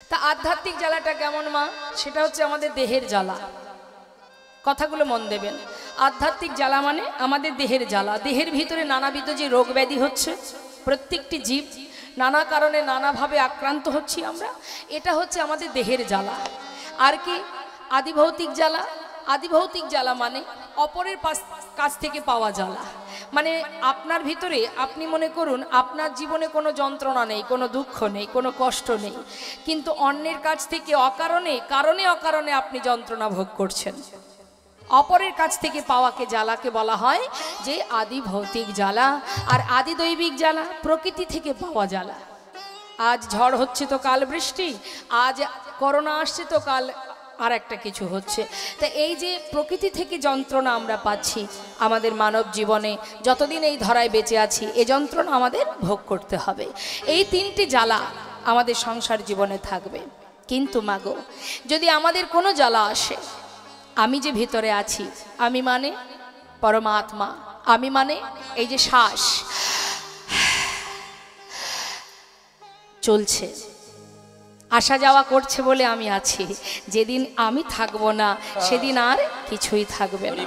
তা আধ্যাত্মিক জ্বালাটা কেমন মা? সেটা হচ্ছে আমাদের দেহের জ্বালা। কথাগুলো মন দেবেন। আধ্যাত্মিক জ্বালা মানে আমাদের দেহের জ্বালা। দেহের ভিতরে নানাবিধ যে রোগ ব্যাধি হচ্ছে, প্রত্যেকটি জীব নানা কারণে নানাভাবে আক্রান্ত হচ্ছি আমরা, এটা হচ্ছে আমাদের দেহের জ্বালা। আর কি আদিভৌতিক জ্বালা? আদিভৌতিক জ্বালা মানে অপরের কাছ থেকে পাওয়া জ্বালা। মানে আপনার ভিতরে আপনি মনে করুন আপনার জীবনে কোনো যন্ত্রণা নেই, কোনো দুঃখ নেই, কোনো কষ্ট নেই, কিন্তু অন্যের কাছ থেকে কারণে অকারণে আপনি যন্ত্রণা ভোগ করছেন। অপরের কাছ থেকে পাওয়াকে জ্বালাকে বলা হয় যে আদি ভৌতিক জ্বালা। আর আদি দৈবিক জ্বালা প্রকৃতি থেকে পাওয়া জ্বালা। আজ ঝড় হচ্ছে তো কাল বৃষ্টি, আজ করোনা আসছে তো কাল আর একটা কিছু হচ্ছে। তা এই যে প্রকৃতি থেকে যন্ত্রণা আমরা পাচ্ছি আমাদের মানব জীবনে, যতদিন এই ধরায় বেঁচে আছি এই যন্ত্রণা আমাদের ভোগ করতে হবে। এই তিনটি জ্বালা আমাদের সংসার জীবনে থাকবে। কিন্তু মাগো, যদি আমাদের কোনো জ্বালা আসে, আমি যে ভিতরে আছি, আমি মানে পরমাত্মা, আমি মানে এই যে শ্বাস চলছে, আসা যাওয়া করছে বলে আমি আছি। যেদিন আমি থাকবো না সেদিন আর কিছুই থাকবে না।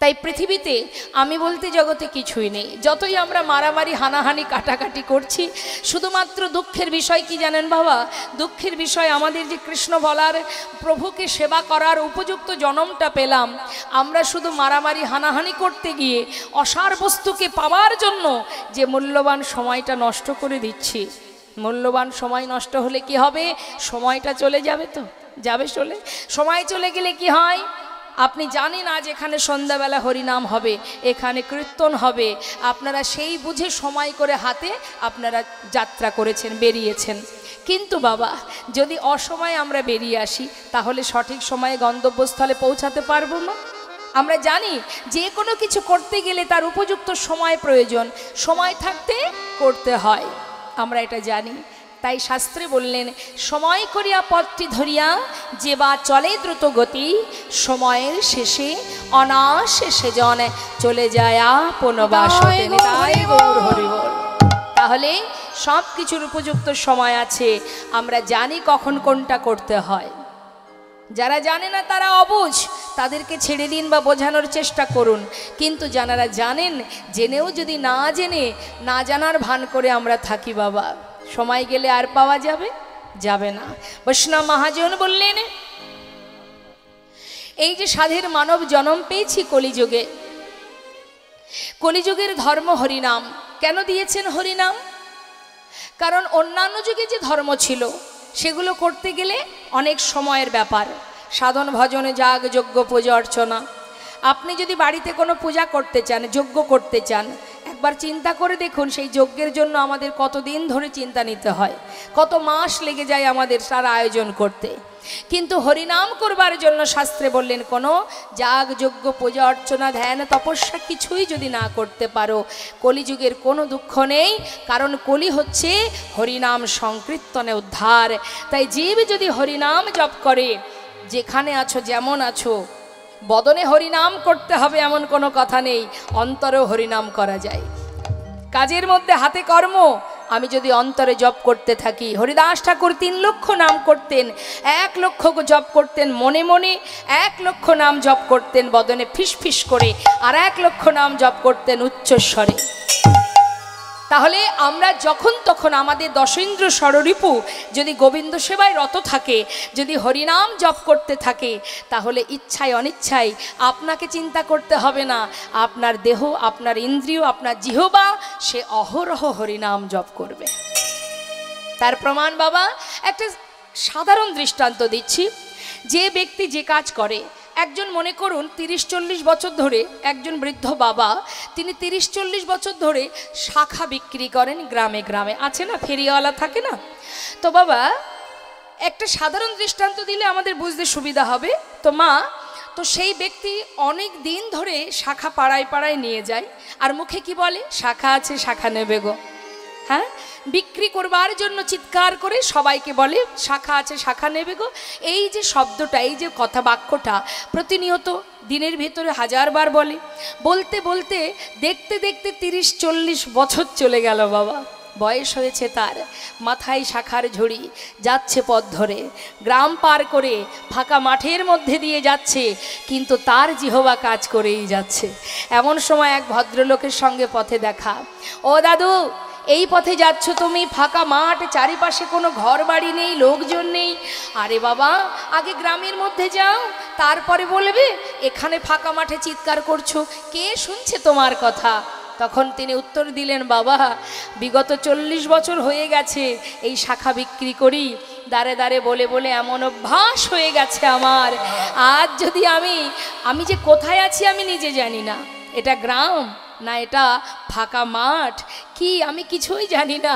তাই পৃথিবীতে আমি বলতে জগতে কিছুই নেই। যতই আমরা মারামারি হানাহানি কাটাকাটি করছি, শুধুমাত্র দুঃখের বিষয় কি জানেন বাবা? দুঃখের বিষয় আমাদের যে কৃষ্ণ বলার, প্রভুকে সেবা করার উপযুক্ত জন্মটা পেলাম, আমরা শুধু মারামারি হানাহানি করতে গিয়ে অসার বস্তুকে পাওয়ার জন্য যে মূল্যবান সময়টা নষ্ট করে দিচ্ছি। মূল্যবান সময় নষ্ট হলে কি হবে? সময়টা চলে যাবে, তো যাবে চলে। সময় চলে গেলে কি হয়? আপনি জানেন আজ এখানে সন্ধ্যাবেলা হরিনাম হবে, এখানে কীর্তন হবে, আপনারা সেই বুঝে সময় করে হাতে আপনারা যাত্রা করেছেন, বেরিয়েছেন। কিন্তু বাবা, যদি অসময়ে আমরা বেরিয়ে আসি তাহলে সঠিক সময়ে গন্তব্যস্থলে পৌঁছাতে পারবো না। আমরা জানি যে কোনো কিছু করতে গেলে তার উপযুক্ত সময় প্রয়োজন, সময় থাকতে করতে হয়, আমরা এটা জানি। তাই শাস্ত্রে বললেন, সময় করিয়া পথটি ধরিয়া যে বা চলে দ্রুত গতি, সময়ের শেষে অনায়াসে সেজন চলে যায় আপন বাসতে। তাই গৌর হরি বল। তাহলে সব কিছুর উপযুক্ত সময় আছে, আমরা জানি কখন কোনটা করতে হয়। যারা জানে না তারা অবুঝ, তাদেরকে ছেড়ে দিন বা বোঝানোর চেষ্টা করুন। কিন্তু যারা জানেন, জেনেও যদি না জেনে না জানার ভান করে আমরা থাকি বাবা, সময় গেলে আর পাওয়া যাবে না। বৈষ্ণব মহাজন বললেন, এই যে সাধের মানব জন্ম পেয়েছি কলিযুগে, কলিযুগের ধর্ম হরিনাম। কেন দিয়েছেন হরিনাম? কারণ অন্যান্য যুগে যে ধর্ম ছিল সেগুলো করতে গেলে অনেক সময়ের ব্যাপার, সাধন ভজনে যাগ যজ্ঞ পূজা অর্চনা। আপনি যদি বাড়িতে কোনো পূজা করতে চান, যজ্ঞ করতে চান, একবার চিন্তা করে দেখুন সেই যজ্ঞের জন্য আমাদের কতদিন ধরে চিন্তা নিতে হয়, কত মাস লেগে যায় আমাদের তার আয়োজন করতে। কিন্তু হরিনাম করবার জন্য শাস্ত্রে বললেন, কোনো যাগ যজ্ঞ পূজা অর্চনা ধ্যান তপস্যা কিছুই যদি না করতে পারো, কলিযুগের কোনো দুঃখ নেই। কারণ কলি হচ্ছে হরিনাম সংকীর্তনে উদ্ধার। তাই জীব যদি হরিনাম জপ করে, যেখানে আছো যেমন আছো, বদনে হরিনাম করতে হবে এমন কোনো কথা নেই, অন্তরেও হরিনাম করা যায়। কাজের মধ্যে হাতে কর্ম, আমি যদি অন্তরে জপ করতে থাকি। হরিদাস ঠাকুর 3 লক্ষ নাম করতেন, 1 লক্ষ জপ করতেন মনে মনে, 1 লক্ষ নাম জপ করতেন বদনে ফিস ফিস করে, আর 1 লক্ষ নাম জপ করতেন উচ্চস্বরে। তাহলে আমরা যখন তখন আমাদের দশেন্দ্র ষড়রিপু যদি গোবিন্দ সেবায় রত থাকে, যদি হরিনাম জপ করতে থাকে, তাহলে ইচ্ছায় অনিচ্ছায় আপনাকে চিন্তা করতে হবে না, আপনার দেহ, আপনার ইন্দ্রিয়, আপনার জিহ্বা সে অহরহ হরিনাম জপ করবে। তার প্রমাণ বাবা একটা সাধারণ দৃষ্টান্ত দিচ্ছি। যে ব্যক্তি যে কাজ করে, একজন মনে করুন 30-40 বছর ধরে, একজন বৃদ্ধ বাবা, তিনি 30-40 বছর ধরে শাখা বিক্রি করেন গ্রামে গ্রামে, আছে না, ফেরিওয়ালা থাকে না। তো বাবা একটা সাধারণ দৃষ্টান্ত দিলে আমাদের বুঝতে সুবিধা হবে। তো মা, তো সেই ব্যক্তি অনেক দিন ধরে শাখা পাড়ায় পাড়ায় নিয়ে যায়, আর মুখে কি বলে? শাখা আছে, শাখা নেবে গো। হ্যাঁ, বিক্রি করবার জন্য চিৎকার করে সবাইকে বলে শাখা আছে, শাখা নেবে গো। এই যে শব্দটা, এই যে কথা বাক্যটা প্রতিনিয়ত দিনের ভেতরে 1000 বার বলে। বলতে বলতে দেখতে দেখতে 30-40 বছর চলে গেল বাবা। বয়স হয়েছে তার, মাথায় শাখার ঝুড়ি, যাচ্ছে পথ ধরে, গ্রাম পার করে ফাঁকা মাঠের মধ্যে দিয়ে যাচ্ছে, কিন্তু তার জিহবা কাজ করেই যাচ্ছে। এমন সময় এক ভদ্রলোকের সঙ্গে পথে দেখা। ও দাদু, এই পথে যাচ্ছ তুমি, ফাঁকা মাঠ, চারিপাশে কোনো ঘর বাড়ি নেই, লোকজন নেই। আরে বাবা, আগে গ্রামের মধ্যে যাও, তারপরে বলবে এখানে ফাঁকা মাঠে চিৎকার করছো, কে শুনছে তোমার কথা? তখন তিনি উত্তর দিলেন, বাবা, বিগত 40 বছর হয়ে গেছে এই শাখা বিক্রি করি, দাঁড়ে দাঁড়ে বলে বলে এমন অভ্যাস হয়ে গেছে আমার। আজ যদি আমি যে কোথায় আছি আমি নিজে জানি না, এটা গ্রাম না এটা ফাঁকা মাঠ, কি আমি কিছুই জানি না।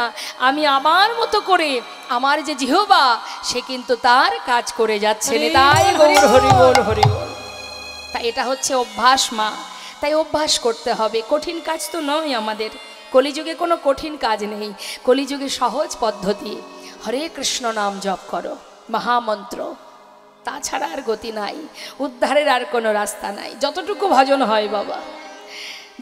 আমি আমার মতো করে, আমার যে জিহবা সে কিন্তু তার কাজ করে যাচ্ছে। তাই গৌর হরি বল, হরি বল। তাই এটা হচ্ছে অভ্যাস মা, তাই অভ্যাস করতে হবে। কঠিন কাজ তো নয় আমাদের, কলিযুগে কোনো কঠিন কাজ নেই, কলিযুগে সহজ পদ্ধতি। হরে কৃষ্ণ নাম জপ করো, মহামন্ত্র, তাছাড়া আর গতি নাই, উদ্ধারের আর কোনো রাস্তা নাই। যতটুকু ভজন হয় বাবা,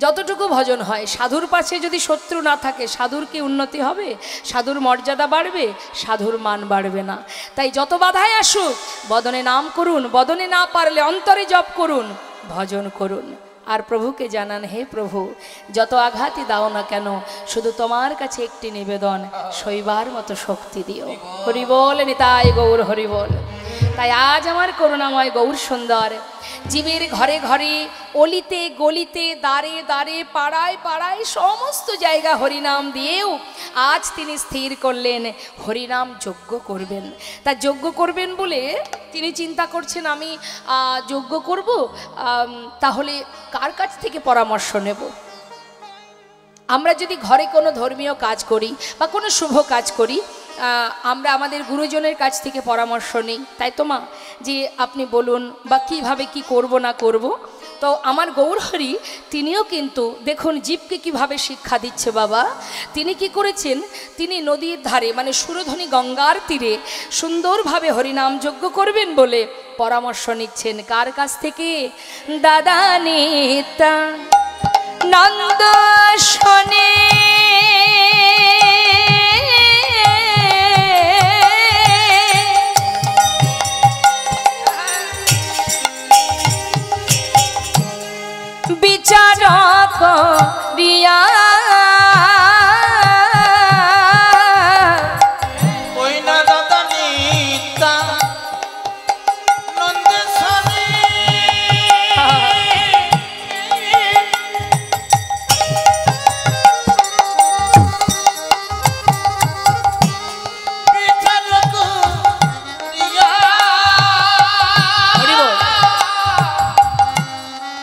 যতটুকু ভজন হয়। সাধুর পাশে যদি শত্রু না থাকে, সাধুর কি উন্নতি হবে? সাধুর মর্যাদা বাড়বে? সাধুর মান বাড়বে না। তাই যত বাধায় আসুক, বদনে নাম করুন, বদনে না পারলে অন্তরে জপ করুন, ভজন করুন, আর প্রভুকে জানান, হে প্রভু, যত আঘাতই দাও না কেন, শুধু তোমার কাছে একটি নিবেদন, শৈবার মতো শক্তি দিও। হরি বল, নিতাই গৌর হরি বল। তাই আজ আমার করুণাময় গৌর সুন্দর জীবের ঘরে ঘরে, অলিতে গলিতে, দ্বারে দ্বারে, পাড়ায় পাড়ায়, সমস্ত জায়গা হরিনাম দিয়েও আজ তিনি স্থির করলেন হরিনাম যজ্ঞ করবেন। তা যজ্ঞ করবেন বলে তিনি চিন্তা করছেন, আমি যজ্ঞ করব, তাহলে কার কাছ থেকে পরামর্শ নেব? আমরা যদি ঘরে কোনো ধর্মীয় কাজ করি বা কোনো শুভ কাজ করি, আমরা আমাদের গুরুজনের কাছ থেকে পরামর্শ নিই, তাই তো মা, যে আপনি বলুন বা কিভাবে কি করব না করব। তো আমার গৌরহরি তিনিও কিন্তু দেখুন জীবকে কিভাবে শিক্ষা দিচ্ছে বাবা। তিনি কি করেছেন, তিনি নদীর ধারে মানে সুরধনী গঙ্গার তীরে সুন্দরভাবে হরিনাম যজ্ঞ করবেন বলে পরামর্শ নিচ্ছেন। কার কাছ থেকে? দাদা নিত্যা নন্দ শোনে বিচারক রিয়া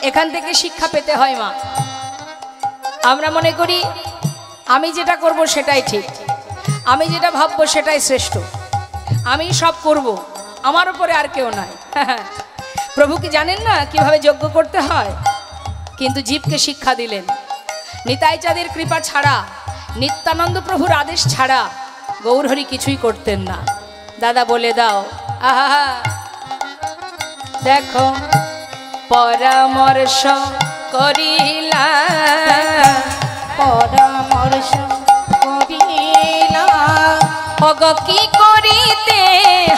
এখান থেকে শিক্ষা পেতে হয় মা। আমরা মনে করি আমি যেটা করব সেটাই ঠিক, আমি যেটা ভাববো সেটাই শ্রেষ্ঠ, আমি সব করব, আমার উপরে আর কেউ নাই। প্রভু কি জানেন না কিভাবে যজ্ঞ করতে হয়? কিন্তু জীবকে শিক্ষা দিলেন। নিতাই চাঁদের কৃপা ছাড়া, নিত্যানন্দ প্রভুর আদেশ ছাড়া গৌরহরি কিছুই করতেন না। দাদা বলে দাও, আহা দেখো পরামর্শ করিলা, পরামর্শ করিলা, অগ কি করিতে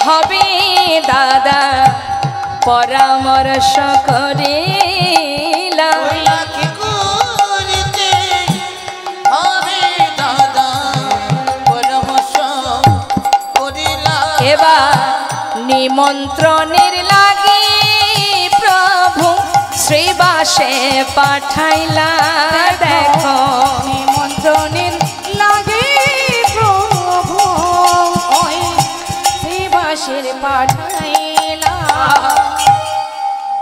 হবে দাদা, পরামর্শ করিলা, কি করিতে হবে দাদা, পরামর্শ করিলা। এবার নিমন্ত্রণের লাগে প্রভু শ্রীবাসে পাঠাইলা, দেখো নিমন্ত্রণের লাগে প্রভু ওই শ্রীবাসের পাঠাইলা।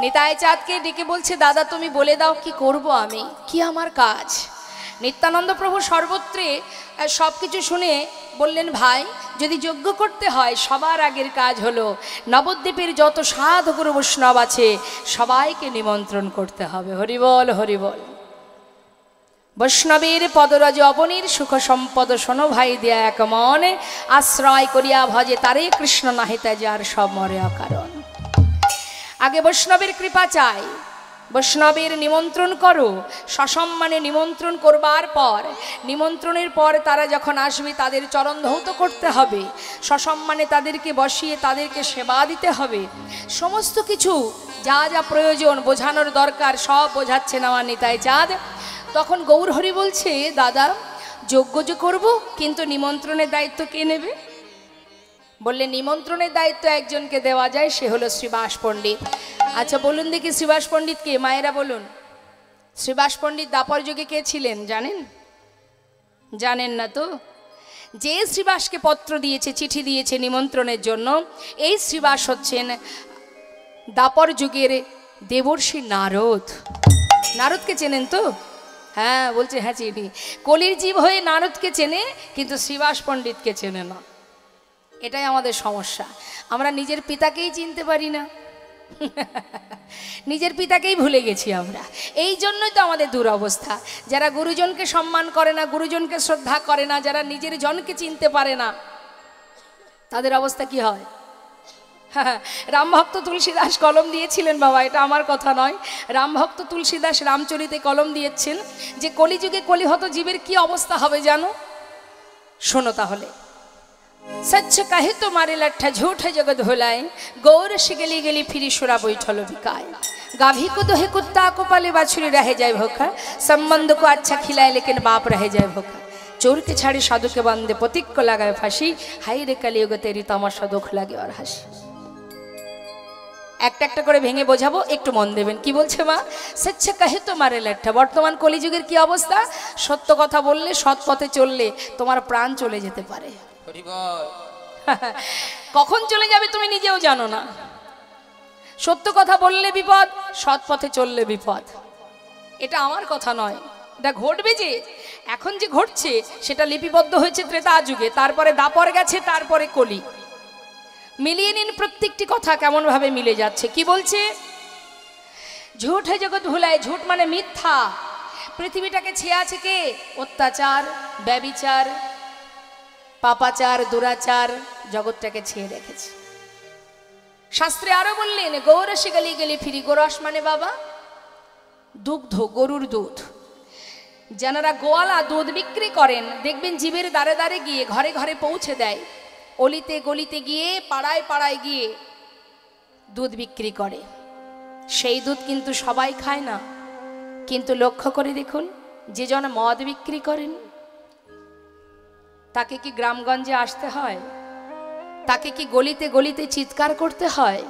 নিতাই চাঁদকে ডেকে বলছে, দাদা তুমি বলে দাও কি করব আমি, কি আমার কাজ? নিত্যানন্দ প্রভু সর্বত্রে সব কিছু শুনে বললেন, ভাই যদি যজ্ঞ করতে হয় সবার আগের কাজ হলো নবদ্বীপের যত সাধু গুরু বৈষ্ণব আছে সবাইকে নিমন্ত্রণ করতে হবে। হরিবল হরিবল। বৈষ্ণবের পদরজ অবনীর সুখ সম্পদ শোনো ভাই দিয়া এক মনে, আশ্রয় করিয়া ভজে তারে কৃষ্ণ নাহিতা যার সব মরে অকারণ। আগে বৈষ্ণবের কৃপা চাই, বৈষ্ণবের নিমন্ত্রণ করো, সসম্মানে নিমন্ত্রণ করবার পর, নিমন্ত্রণের পর তারা যখন আসবে তাদের চরণ ধৌত করতে হবে, সসম্মানে তাদেরকে বসিয়ে তাদেরকে সেবা দিতে হবে, সমস্ত কিছু যা যা প্রয়োজন বোঝানোর দরকার সব বোঝাচ্ছেন আমার নিতাই চাঁদ। তখন গৌরহরি বলছে, দাদা যজ্ঞ যে করবো, কিন্তু নিমন্ত্রণের দায়িত্ব কে নেবে? বললে নিমন্ত্রণের দায়িত্ব একজনকে দেওয়া যায়, সে হলো শ্রীবাস পণ্ডিত। আচ্ছা বলুন দেখি শ্রীবাস পণ্ডিত কে? মায়েরা বলুন। শ্রীবাস পণ্ডিত দাপর যুগে কে ছিলেন জানেন? জানেন না তো? যে শ্রীবাসকে পত্র দিয়েছে, চিঠি দিয়েছে নিমন্ত্রণের জন্য, এই শ্রীবাস হচ্ছেন দাপর যুগের দেবর্ষি নারদ। নারদকে চেনেন তো? হ্যাঁ বলছে হ্যাঁ চিনি। কলির জীব হয়ে নারদকে চেনে, কিন্তু শ্রীবাস পণ্ডিতকে চেনে না। এটাই আমাদের সমস্যা, আমরা নিজের পিতাকেই চিনতে পারি না, নিজের পিতাকেই ভুলে গেছি আমরা। এই জন্যই তো আমাদের দুরবস্থা। যারা গুরুজনকে সম্মান করে না, গুরুজনকে শ্রদ্ধা করে না, যারা নিজের জনকে চিনতে পারে না, তাদের অবস্থা কি হয়? রামভক্ত তুলসীদাস কলম দিয়েছিলেন বাবা, এটা আমার কথা নয়। রামভক্ত তুলসীদাস রামচরিতে কলম দিয়েছেন যে কলিযুগে কলিহত জীবের কি অবস্থা হবে জানো? শোনো তাহলে। सच कहे तुम्हारे लट्ठा झूठ जगत भुलाए, गौरस गली गली फिरी सुरा बैठल बिकाए, गाभी को दोहे कुत्ता को पाले बाछुरी रह जाए भूखा, संबंध को अच्छा खिलाए लेकिन बाप रह जाए भूखा, चोर के छाड़े साधु के बंदे पतिक को लगाए फांसी, हाई रे कलियुग तेरी तमाशा दुख लागे और हासि। একটা একটা করে ভেঙে বোঝাবো, একটু মন দেবেন। কি বলছে মা? সচ্চা কাহে তোমারে লেঠা। বর্তমান কলিযুগের কি অবস্থা? সত্য কথা বললে, সৎ পথে চললে তোমার প্রাণ চলে যেতে পারে। কখন চলে যাবে তুমি নিজেও জানো না। সত্য কথা বললে বিপদ, সৎ পথে চললে বিপদ। এটা আমার কথা নয়, এটা ঘটবে। যে এখন যে ঘটছে সেটা লিপিবদ্ধ হয়েছে ত্রেতা যুগে, তারপরে দাপর গেছে, তারপরে কলি। মিলিয়ে নিন প্রত্যেকটি কথা কেমন ভাবে মিলে যাচ্ছে। কি বলছে? ঝুঠ হে জগৎ ভুলায়। ঝুঠ মানে মিথ্যা। পৃথিবীটাকে ছেয়ে আছে কে? অত্যাচার, ব্যভিচার, পাপাচার, দুরাচার জগৎটাকে ছেয়ে রেখেছে। শাস্ত্রে আরো বললেন, গৌরসে গলি গলি ফিরি। গোরস মানে বাবা দুগ্ধ, গরুর দুধ। যারা গোয়ালা দুধ বিক্রি করেন দেখবেন জীবের দ্বারে দ্বারে গিয়ে, ঘরে ঘরে পৌঁছে দেয়, অলিতে গলিতে গিয়ে, পাড়ায় পাড়ায় গিয়ে দুধ বিক্রি করে। সেই দুধ কিন্তু সবাই খায় না। কিন্তু লক্ষ্য করে দেখুন, যে জন মদ বিক্রি করেন তাকে কি গ্রামগঞ্জে আসতে হয়? তাকে কি গলিতে গলিতে চিৎকার করতে হয়?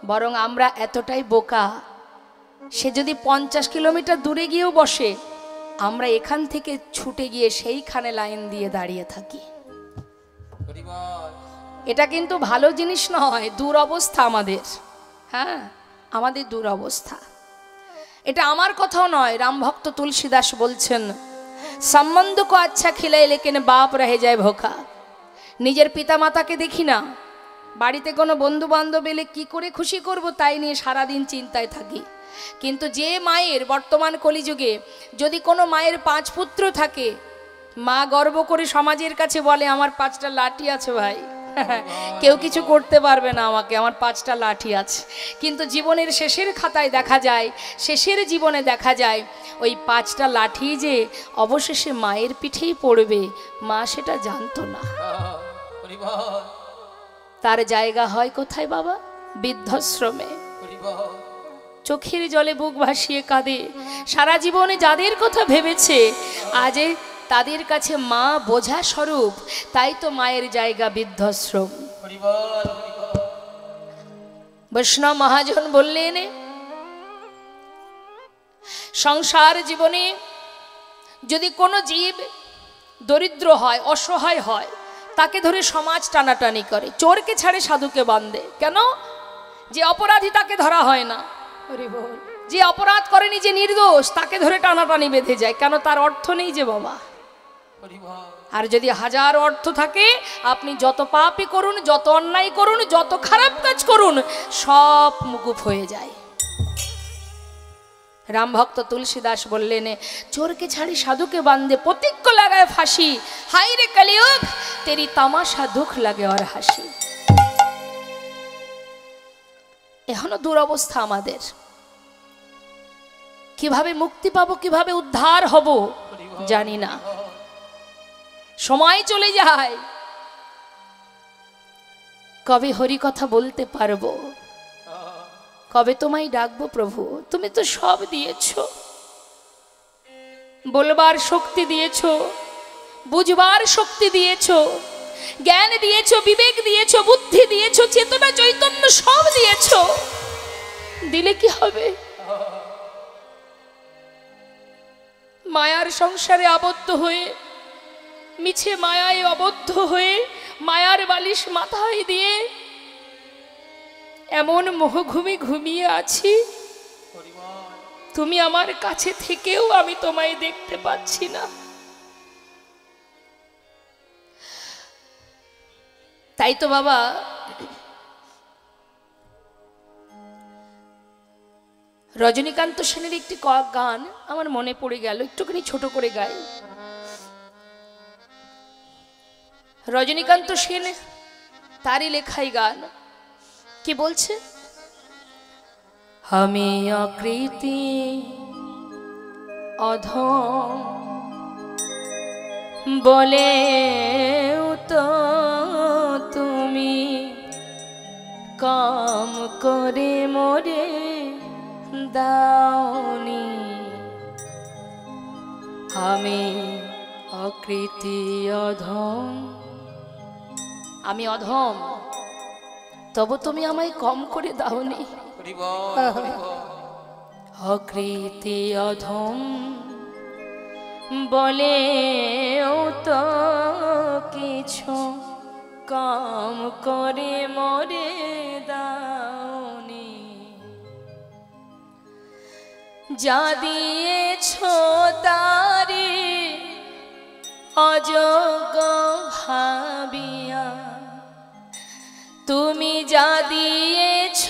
বরং আমরা এতটাই বোকা, সে যদি 50 কিলোমিটার দূরে গিয়েও বসে, আমরা এখান থেকে ছুটে গিয়ে সেইখানে লাইন দিয়ে দাঁড়িয়ে থাকি। এটা কিন্তু ভালো জিনিস নয়, দুরবস্থা আমাদের। হ্যাঁ, আমাদের দুরবস্থা। এটা আমার কথাও নয়, রামভক্ত তুলসীদাস বলছেন, সম্বন্ধ কো আচ্ছা খিলাই লেকিন বাপ রহে যায় ভোকা। নিজের পিতা মাতাকে দেখি না, বাড়িতে কোনো বন্ধু বান্ধব এলে কি করে খুশি করব তাই নিয়ে সারাদিন চিন্তায় থাকি। কিন্তু যে মায়ের, বর্তমান কলিযুগে যদি কোনো মায়ের 5 পুত্র থাকে, মা গর্ব করে সমাজের কাছে বলে, আমার 5টা লাঠি আছে ভাই, কেউ কিছু করতে পারবে না আমাকে, আমার 5টা লাঠি আছে। কিন্তু জীবনের শেষের খাতায় দেখা যায়, শেষের জীবনে দেখা যায় ওই 5টা লাঠি যে অবশেষে মায়ের পিঠেই পড়বে, মা সেটা জানতো না। তার জায়গা হয় কোথায় বাবা? বৃদ্ধাশ্রমে। চোখের জলে বুক ভাসিয়ে কাঁদে। সারা জীবনে যাদের কথা ভেবেছে, আজ তাদের কাছে মা বোঝা স্বরূপ। তাই তো মায়ের জায়গা বৃদ্ধাশ্রম। বৈষ্ণব মহাজন বললেন, সংসার জীবনে যদি কোনো জীব দরিদ্র হয়, অসহায় হয়, তাকে ধরে সমাজ টানাটানি করে। চোরকে ছাড়ে সাধুকে বাঁধে। কেন? যে অপরাধী তাকে ধরা হয় না। যে অপরাধ করেনি, যে নির্দোষ, তাকে ধরে টানাটানি বেঁধে যায়। কেন? তার অর্থ নেই যে বাবা। আর যদি 1000 অর্থ থাকে, আপনি যত পাপই করুন, যত অন্যায় করুন, যত খারাপ কাজ করুন, সব মুকুব হয়ে যায়। রামভক্ত তুলসীদাস বললেন, চোরকে ছাড়ি সাধুকে বাঁধে, প্রতিজ্ঞ লাগায় ফাঁসি, হাই রে কলিযুগ তেরি তামাশা দুঃখ লাগে আর হাসি। এখনো দুরবস্থা আমাদের। কিভাবে মুক্তি পাবো, কিভাবে উদ্ধার হব জানি না। সময় চলে যায়, কবে হরি কথা বলতে পারবো, কবে তোমায় ডাকবো প্রভু। তুমি তো সব দিয়েছো, বলবার শক্তি দিয়েছো, বুঝবার শক্তি দিয়েছো, জ্ঞান দিয়েছো, বিবেক দিয়েছো, বুদ্ধি দিয়েছো, চেতনা চৈতন্য সব দিয়েছো। দিলে কি হবে? মায়ার সংসারে আবদ্ধ হয়ে, মিছে মায়ায় আবদ্ধ হয়ে, মায়ার বালিশ মাথায় দিয়ে এমন মোহঘুমে ঘুমিয়ে আছি, তুমি আমার কাছে থেকেও আমি তোমায় দেখতে পাচ্ছি না। তাই তো বাবা, রজনীকান্ত সেনের একটি গান আমার মনে পড়ে গেল, একটুখানি ছোট করে গাই। রজনীকান্ত সেন তারই লেখাই গান, কি বলছে? আমি আকৃতি অধম বলে তো তুমি কাম করে মরে দাওনি। আমি আকৃতি অধম, আমি অধম, তবু তুমি আমায় কম করে দাওনি। আকৃতি অধম বলে তো কিছু কাম করে মরে দাওনি। যা দিয়েছ তারে অযোগ্য ভাবিয়া, তুমি যা দিয়েছ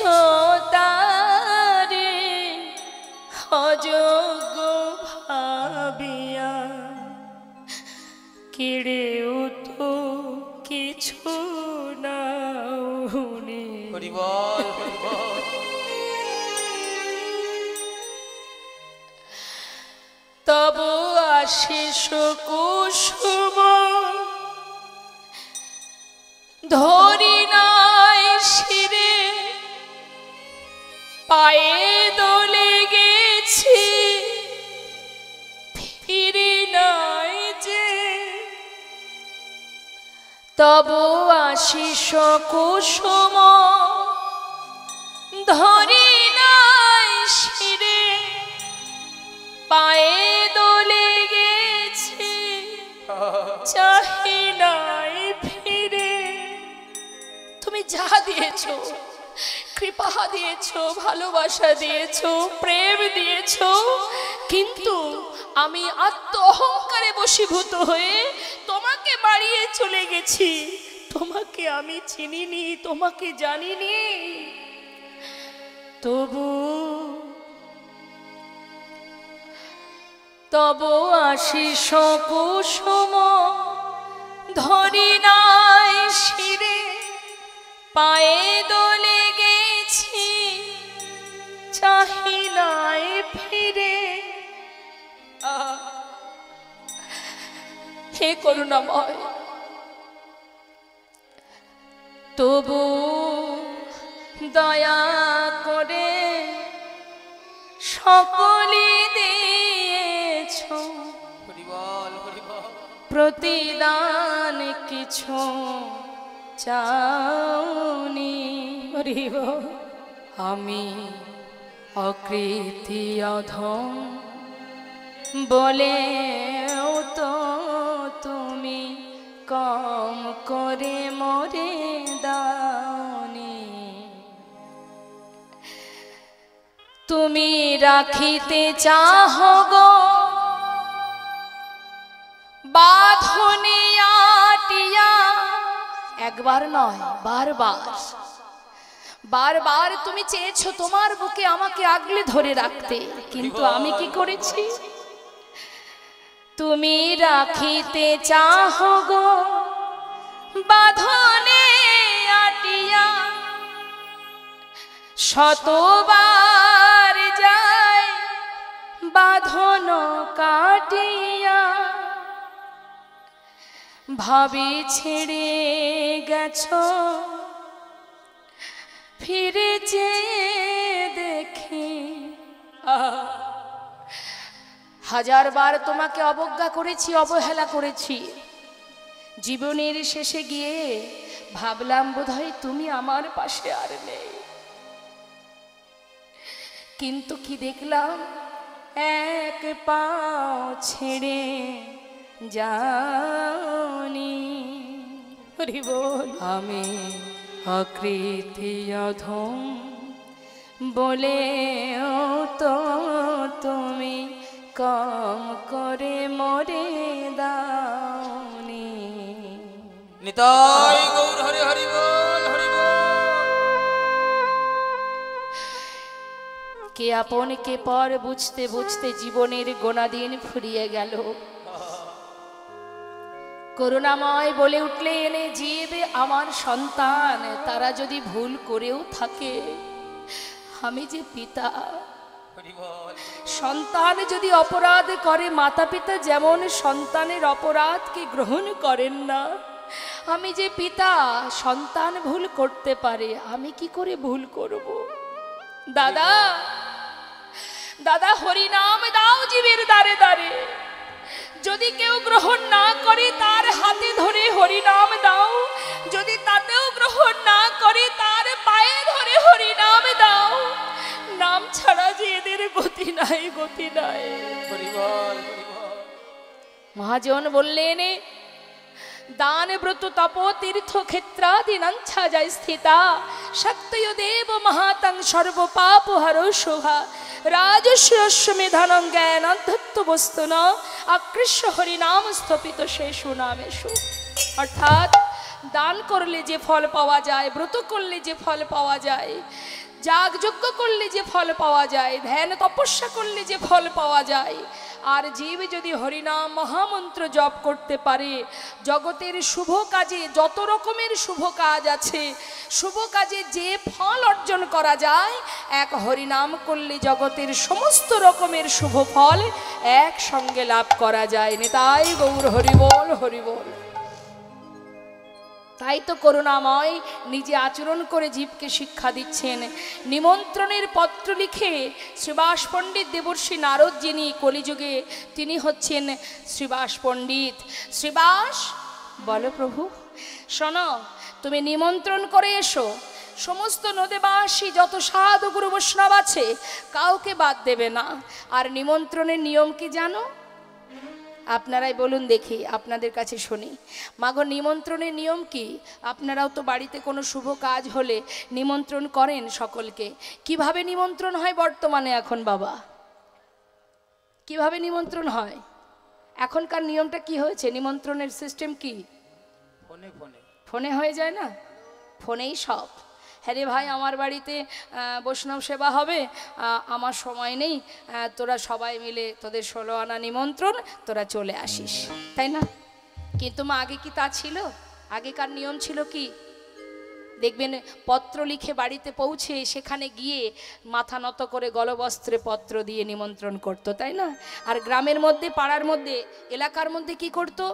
তারে অযোগ্য ভাবিয়া, কেড়েও তো কিছু নাওনি। তব আশিস কুসুম ধরি নাই শিরে, পায়ে দোলে গেছি ফিরি নাই যে। তব আশিস কুসুম ধরি নাই শিরে, পায়ে দোলে গেছি চাহি নাই ফিরে। তুমি যা দিয়েছো, কৃপা দিয়েছো, ভালোবাসা দিয়েছো, প্রেম দিয়েছো, কিন্তু আমি আত্ম অহংকারে বশীভূত হয়ে তোমাকে বাড়িয়ে চলে গেছি। তোমাকে আমি চিনিনি, তোমাকে জানিনি। তব আশিস কুসুম ধরি নাই শিরে, পায়ে দোলে গেছি চাহি নাই ফিরে। হে করুণাময়, তবু দয়া করে সকলে দিয়েছ প্রতিদান, কিছু চাওনি। আমি অকৃতি অধম বলে তো তুমি কম করে মরে দাওনি। তুমি রাখিতে চাহ গো বাঁধনে আটিয়া, একবার নয় বারবার, বারবার তুমি চেয়েছো তোমার বুকে আমাকে আগলে ধরে রাখতে, কিন্তু আমি কি করেছি? তুমি রাখিতে চাহ গো বাঁধনে আটিয়া, শতবার যায় বাঁধন কাটিয়া ভাবে ছেড়ে গেছ, ফিরে যে দেখে হাজারবার তোমাকে অবজ্ঞা করেছি, অবহেলা করেছি। জীবনের শেষে গিয়ে ভাবলাম বোধহয় তুমি আমার পাশে আর নেই, কিন্তু কি দেখলাম এক পাও ছেড়ে যাওনি। বল আমি আকৃতি অধম বলে তো তুমি কম করে মরে দাওনি। নিতাই গৌর হরি হরি বল, হরি বল। কে আপন কে পর বুঝতে বুঝতে জীবনের গোনাদিন ফুরিয়ে গেল। করুণাময় বলে উঠলেন, জীব আমার সন্তান, তারা যদি ভুল করেও থাকে, আমি যে পিতা, সন্তান যদি অপরাধ করে, মাতা পিতা যেমন সন্তানের অপরাধকে গ্রহণ করেন না, আমি যে পিতা, সন্তান ভুল করতে পারে, আমি কি করে ভুল করব? দাদা দাদা হরিনাম দাও জীবের দ্বারে দ্বারে, যদি কেউ গ্রহণ না করে তার হাতে ধরে হরিনাম দাও, যদি তাতেও গ্রহণ না করে তার পায়ে ধরে হরিনাম দাও। নাম ছাড়া যে এদের গতি নাই, গতি নাই। মহাজন বললেন, দান ব্রত তপ তীর্থ ক্ষেত্রাদিনাঞ্ছা যায় স্থিতা, শক্তয় দেব মহাতং সর্ব পাপ হর শোভা, রাজস্ব মেধানং জ্ঞানাধ্যত্ব বস্তু ন আকৃষ্য হরিনাম স্থপিত শেষু নামেষু। অর্থাৎ দান করলে যে ফল পাওয়া যায়, ব্রত করলে যে ফল পাওয়া যায়, যাগযজ্ঞ করলে যে ফল পাওয়া যায়, ধ্যান তপস্যা করলে যে ফল পাওয়া যায়, আর জীব যদি হরিনাম মহামন্ত্র জপ করতে পারে, জগতের শুভ কাজে যত রকমের শুভ কাজ আছে, শুভ কাজে যে ফল অর্জন করা যায়, এক হরিনাম করলে জগতের সমস্ত রকমের শুভ ফল একসঙ্গে লাভ করা যায়। নিতাই গৌর হরিবোল, হরিবোল। তাই তো করুণাময় নিজে আচরণ করে জীবকে শিক্ষা দিচ্ছেন। নিমন্ত্রণের পত্র লিখে শ্রীবাস পণ্ডিত দেবর্ষি নারদ, যিনি কলিযুগে, তিনি হচ্ছেন শ্রীবাস পণ্ডিত। শ্রীবাস বলো প্রভু, শোনো, তুমি নিমন্ত্রণ করে এসো, সমস্ত নদীবাসী যত সাধু গুরু বৈষ্ণব আছে কাউকে বাদ দেবে না। আর নিমন্ত্রণের নিয়ম কি জানো? আপনারাই বলুন দেখি, আপনাদের কাছে শুনি। মাগো, নিমন্ত্রণের নিয়ম কি? আপনারাও তো বাড়িতে কোনো শুভ কাজ হলে নিমন্ত্রণ করেন সকলকে। কিভাবে নিমন্ত্রণ হয় বর্তমানে এখন বাবা? কিভাবে নিমন্ত্রণ হয়? এখনকার নিয়মটা কি হয়েছে? নিমন্ত্রণের সিস্টেম কি? ফোনে ফোনে ফোনে হয়ে যায় না? ফোনেই সব। হ্যাঁ রে ভাই, আমার বাড়িতে বৈষ্ণব সেবা হবে, আমার সময় নেই, তোরা সবাই মিলে তোদের 16 আনা নিমন্ত্রণ, তোরা চলে আসিস, তাই না? কিন্তু মা আগে কি তা ছিল? আগেকার নিয়ম ছিল কি? দেখবেন পত্র লিখে বাড়িতে পৌঁছে সেখানে গিয়ে মাথা নত করে গলবস্ত্রে পত্র দিয়ে নিমন্ত্রণ করতো, তাই না? আর গ্রামের মধ্যে, পাড়ার মধ্যে, এলাকার মধ্যে কি করতো?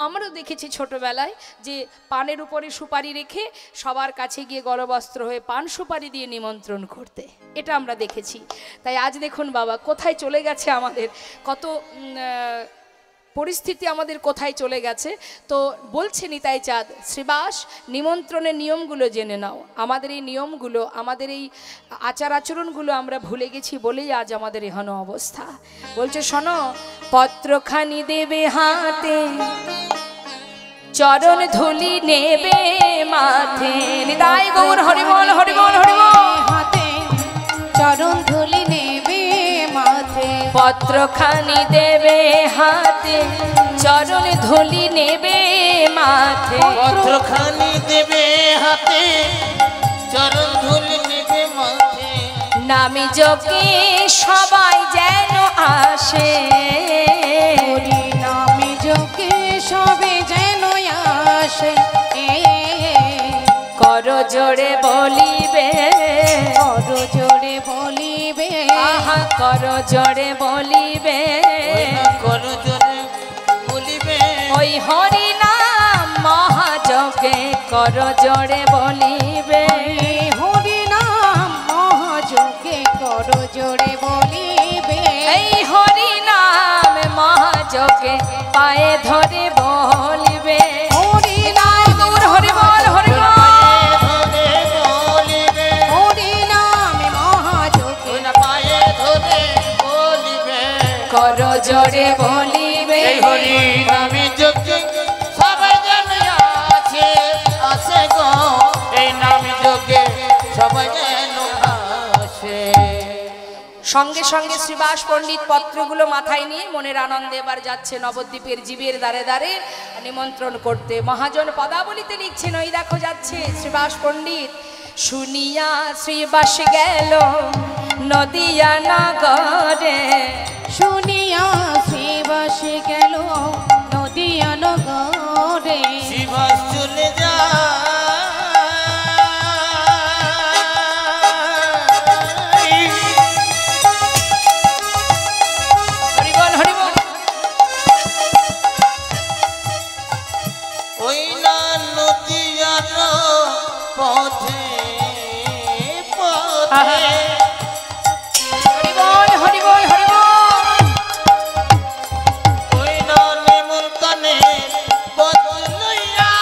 আমরাও দেখেছি ছোটবেলায় যে পানের উপরে সুপারি রেখে সবার কাছে গিয়ে গলবস্ত্র হয়ে পান সুপারি দিয়ে নিমন্ত্রণ করতে, এটা আমরা দেখেছি। তাই আজ দেখুন বাবা, কোথায় চলে গেছে আমাদের, কত পরিস্থিতি আমাদের কোথায় চলে গেছে। তো বলছে নিতাই চাঁদ, শ্রীবাস, নিমন্ত্রণের নিয়মগুলো জেনে নাও। আমাদের এই নিয়মগুলো, আমাদের এই আচার আচরণগুলো আমরা ভুলে গেছি বলেই আজ আমাদের এহেন অবস্থা। বলছে শোনো, পত্রখানি দেবে হাতে, চরণ ধুলি নেবে মাথে। নিতাই গৌর হরিবল, হরিবল, হরিবল। হাতে চরণ ধুলি নেবে মাথে, পত্রখানি দেবে হাতে, চরণ ধুলি নেবে মাথে। পত্রখানি দেবে হাতে, চরণ ধুলি নেবে মাথে। নামি যোগে সবাই যেন আসে, নামি যোগে সবে যেন আসে। কর জোরে বলিবে, কর জোরে বলিবে, আহা কর জোরে বলিবে, কর জোরে বলিবে, ওই হরি নাম মহাযজ্ঞে কর জোরে বলিবে, হরি নাম মহাযজ্ঞে কর জোরে বলিবে, এই হরি নাম মহাযজ্ঞে পায়ে ধরে বলিবে, হরি নাম হরি বল হরি বল, ধরে বলিবে, হরি নাম মহাযজ্ঞে পায়ে ধরে বলিবে, কর জোরে বলিবে, এই হরি নামে যজ্ঞে সবাই জানে আছে, আছে গো, এই নামে যজ্ঞে সবাই যেন আসে। সঙ্গে সঙ্গে শ্রীবাস পণ্ডিত পত্রগুলো মাথায় নিয়ে মনের আনন্দে এবার যাচ্ছে নবদ্বীপের জীবের দ্বারে দ্বারে নিমন্ত্রণ করতে। মহাজন পদাবলিতে লিখছেন, ওই দেখো যাচ্ছে শ্রীবাস পণ্ডিত। শুনিয়া শ্রীবাস গেল নদিয়া নগরে, শুনিয়া শ্রীবাস গেল নদিয়া নগরে, শিবাস চলে যায় হরি বল হরি বল, ওই না নদিয়ার পথে পথে হরি বল হরি বল হরি বল, ওই না নেমন্তনে পথ লইয়া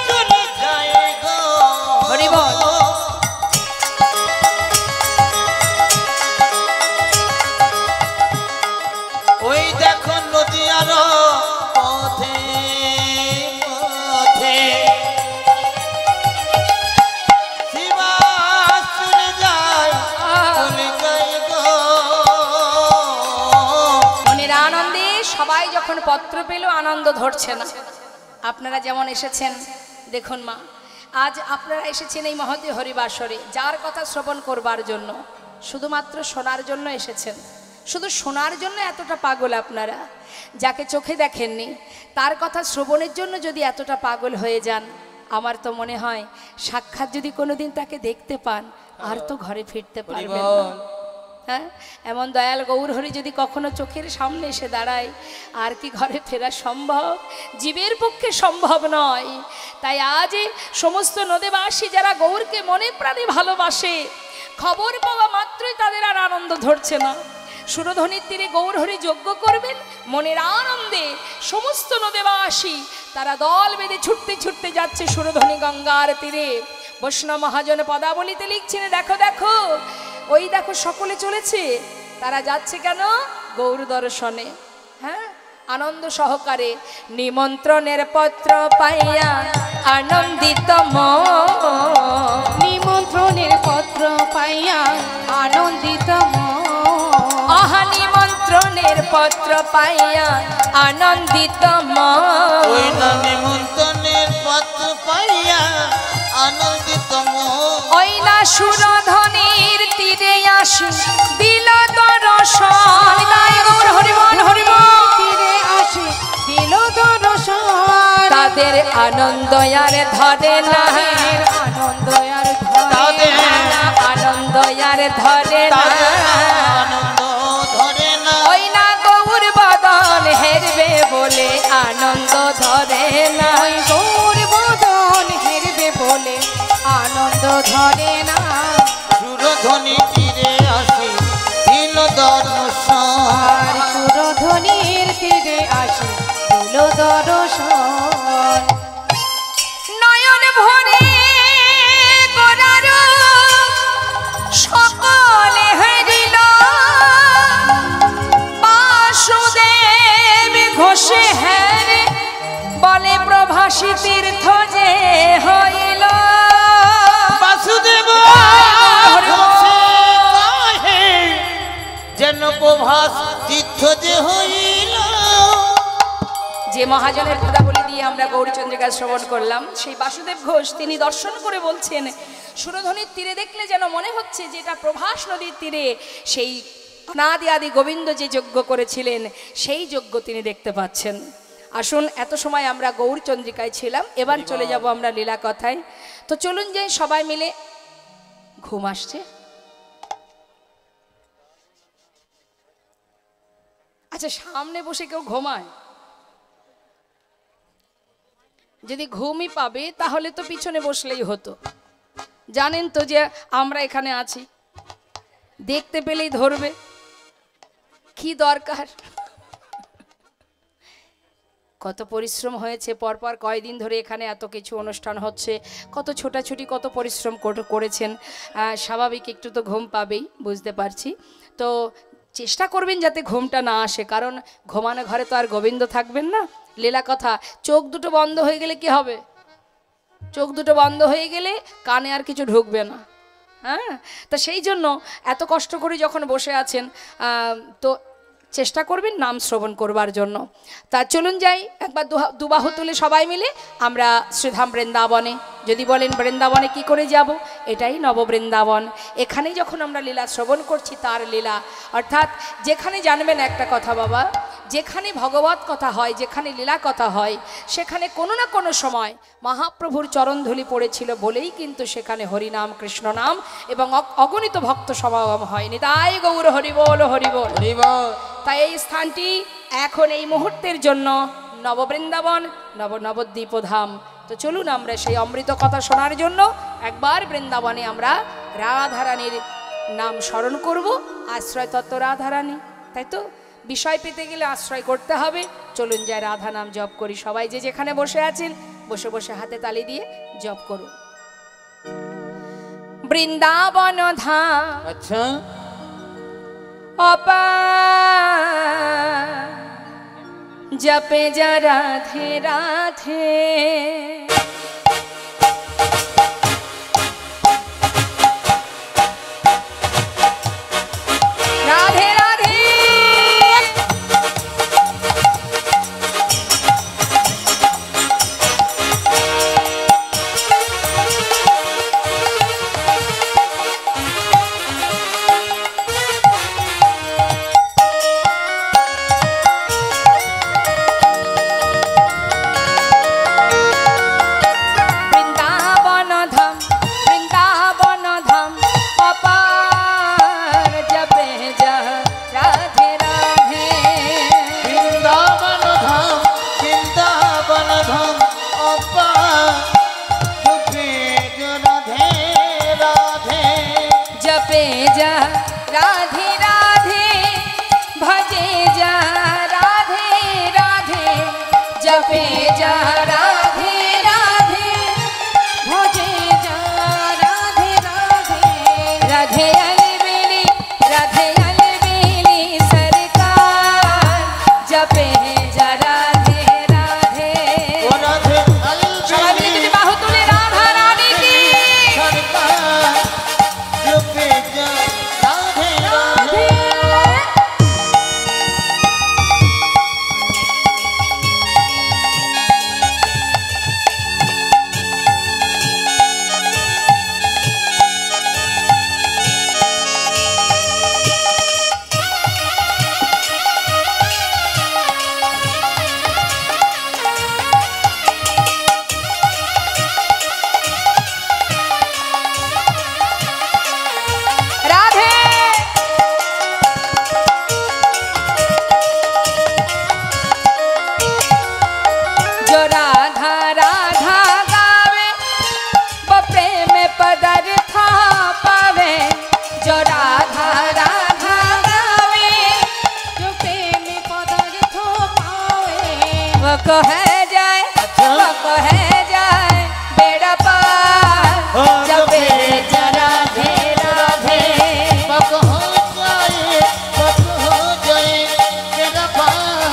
চলে যায় গো হরি বল। ওই দেখো নদিয়ার পথে পথে শিবাস চলে যায় গো। মনের আনন্দে সবাই যখন পত্র পেল আনন্দ ধরছে না। আপনারা যেমন এসেছেন, দেখুন মা, আজ আপনারা এসেছেন এই মহতী হরিবাসরে যার কথা শ্রবণ করবার জন্য, শুধুমাত্র শোনার জন্য এসেছেন। শুধু শোনার জন্য এতটা পাগল আপনারা, যাকে চোখে দেখেননি তার কথা শ্রবণের জন্য যদি এতটা পাগল হয়ে যান, আমার তো মনে হয় সাক্ষাৎ যদি কোনোদিন তাকে দেখতে পান আর তো ঘরে ফিরতে পারবেন না। হ্যাঁ, এমন দয়াল গৌরহরি যদি কখনো চোখের সামনে এসে দাঁড়ায়, আর কি ঘরে ফেরা সম্ভব? জীবের পক্ষে সম্ভব নয়। তাই আজ সমস্ত নদীবাসী যারা গৌরকে মনে প্রাণে ভালোবাসে, খবর পাওয়া মাত্রই তাদের আর আনন্দ ধরছে না। সুরধ্বনির তীরে গৌরহরি যজ্ঞ করবেন, মনের আনন্দে সমস্ত নদীবাসী তারা দল বেঁধে ছুটতে ছুটতে যাচ্ছে সুরধ্বনি গঙ্গার তীরে। বৈষ্ণব মহাজন পদাবলিতে লিখছেন, দেখো দেখো, ওই দেখো সকলে চলেছে। তারা যাচ্ছে কেন? গৌর দর্শনে। হ্যাঁ, আনন্দ সহকারে। নিমন্ত্রণের পত্র পাইয়া আনন্দিত মন, নিমন্ত্রণের পত্র পাইয়া আনন্দিত মন, আহা নিমন্ত্রণের পত্র পাইয়া আনন্দিত মন, ওই না নেমন্তনের পত্র পাইয়া আনন্দিত মন, ওই না সুরধ্বনির তীরে আসি দিল দর্শন। তাই গৌর হরি বল হরি বল, তীরে আসে দিল দর্শন, তাদের আনন্দ আর ধরে না, তাদের আনন্দ আর তাদের আনন্দ আর ধরে না, আনন্দ ধরে না, ওই না গৌর বদন হেরবে বলে আনন্দ ধরে না, ওই গৌর বদন হেরবে বলে আনন্দ ধরে না, সুরধ্বনি তীরে আসি দিল দর্শন, আর সুরধ্বনির তীরে আসে দিল দর্শন, নয়ন ভরে গোরার সকলে হেরিল, বাসুদেব ঘোষে হেরে বলে প্রভাসী তীর্থ যে হইল, বাসুদেব যেন প্রভাস তীর্থ যে হইল। যে মহাজনের পদাবলী দিয়ে গিয়ে আমরা গৌরীচন্দ্রিকা শ্রবণ করলাম। সেই বাসুদেব ঘোষ তিনি দর্শন করে বলছেন, সুরধনির তীরে দেখলে যেন মনে হচ্ছে যে এটা প্রভাস নদীর তীরে সেই অনাদি আদি গোবিন্দ যে যজ্ঞ করেছিলেন সেই যজ্ঞ তিনি দেখতে পাচ্ছেন। আসুন, এত সময় আমরা গৌরচন্দ্রিকায় ছিলাম, এবার চলে যাব আমরা লীলা কথায়। তো চলুন যাই সবাই মিলে। ঘুম আসছে? আচ্ছা, সামনে বসে কেউ ঘুমায়? যদি ঘুমই পাবে তাহলে তো পিছনে বসলেই হতো। জানেন তো যে আমরা এখানে আছি, দেখতে পেলেই ধরবে, কি দরকার। কত পরিশ্রম হয়েছে, পরপর কয়দিন ধরে এখানে এত কিছু অনুষ্ঠান হচ্ছে, কত ছোটাছুটি, কত পরিশ্রম করেছেন। স্বাভাবিক একটু তো ঘুম পাবেই, বুঝতে পারছি। তো চেষ্টা করবেন যাতে ঘুমটা না আসে, কারণ ঘুমানো ঘরে তো আর গোবিন্দ থাকবেন না। লীলা কথা, চোখ দুটো বন্ধ হয়ে গেলে কি হবে? চোখ দুটো বন্ধ হয়ে গেলে কানে আর কিছু ঢুকবে না। হ্যাঁ, তা সেই জন্য এত কষ্ট করে যখন বসে আছেন, তো চেষ্টা করবেন নাম শ্রবণ করবার জন্য। তা চলুন যাই, একবার দুবাহু তুলে সবাই মিলে আমরা শ্রীধাম বৃন্দাবনে। যদি বলেন বৃন্দাবনে কি করে যাব, এটাই নববৃন্দাবন। এখানেই যখন আমরা লীলা শ্রবণ করছি, তার লীলা, অর্থাৎ যেখানে জানবেন একটা কথা বাবা, যেখানে ভগবত কথা হয়, যেখানে লীলা কথা হয়, সেখানে কোনো না কোনো সময় মহাপ্রভুর চরণধূলি পড়েছিল বলেই কিন্তু সেখানে হরিনাম, কৃষ্ণ নাম এবং অগণিত ভক্ত সমাগম হয়। নিতাই গৌর হরিবোল হরিবোল হরিবোল। তাই এই স্থানটি এখন এই মুহূর্তের জন্য নববৃন্দাবন, নবদ্বীপ ধাম। তো চলুন আমরা সেই অমৃত কথা শোনার জন্য একবার বৃন্দাবনে আমরা রাধারানীর নাম স্মরণ করব। আশ্রয় তত্ত্ব রাধারানী, তাই তো? বিষয় পেতে গেলে আশ্রয় করতে হবে। চলুন যাই রাধা নাম জপ করি। সবাই যে যেখানে বসে আছেন, বসে বসে হাতে তালি দিয়ে জপ করুন। বৃন্দাবন ধাম আচ্ছা অপার, জপে যা রাধে রাধে, রাধে রাধে। कहे जाए, कहे जाए बेड़ा पार, जपे जरा राधे राधे। हो जाए बेड़ा पार,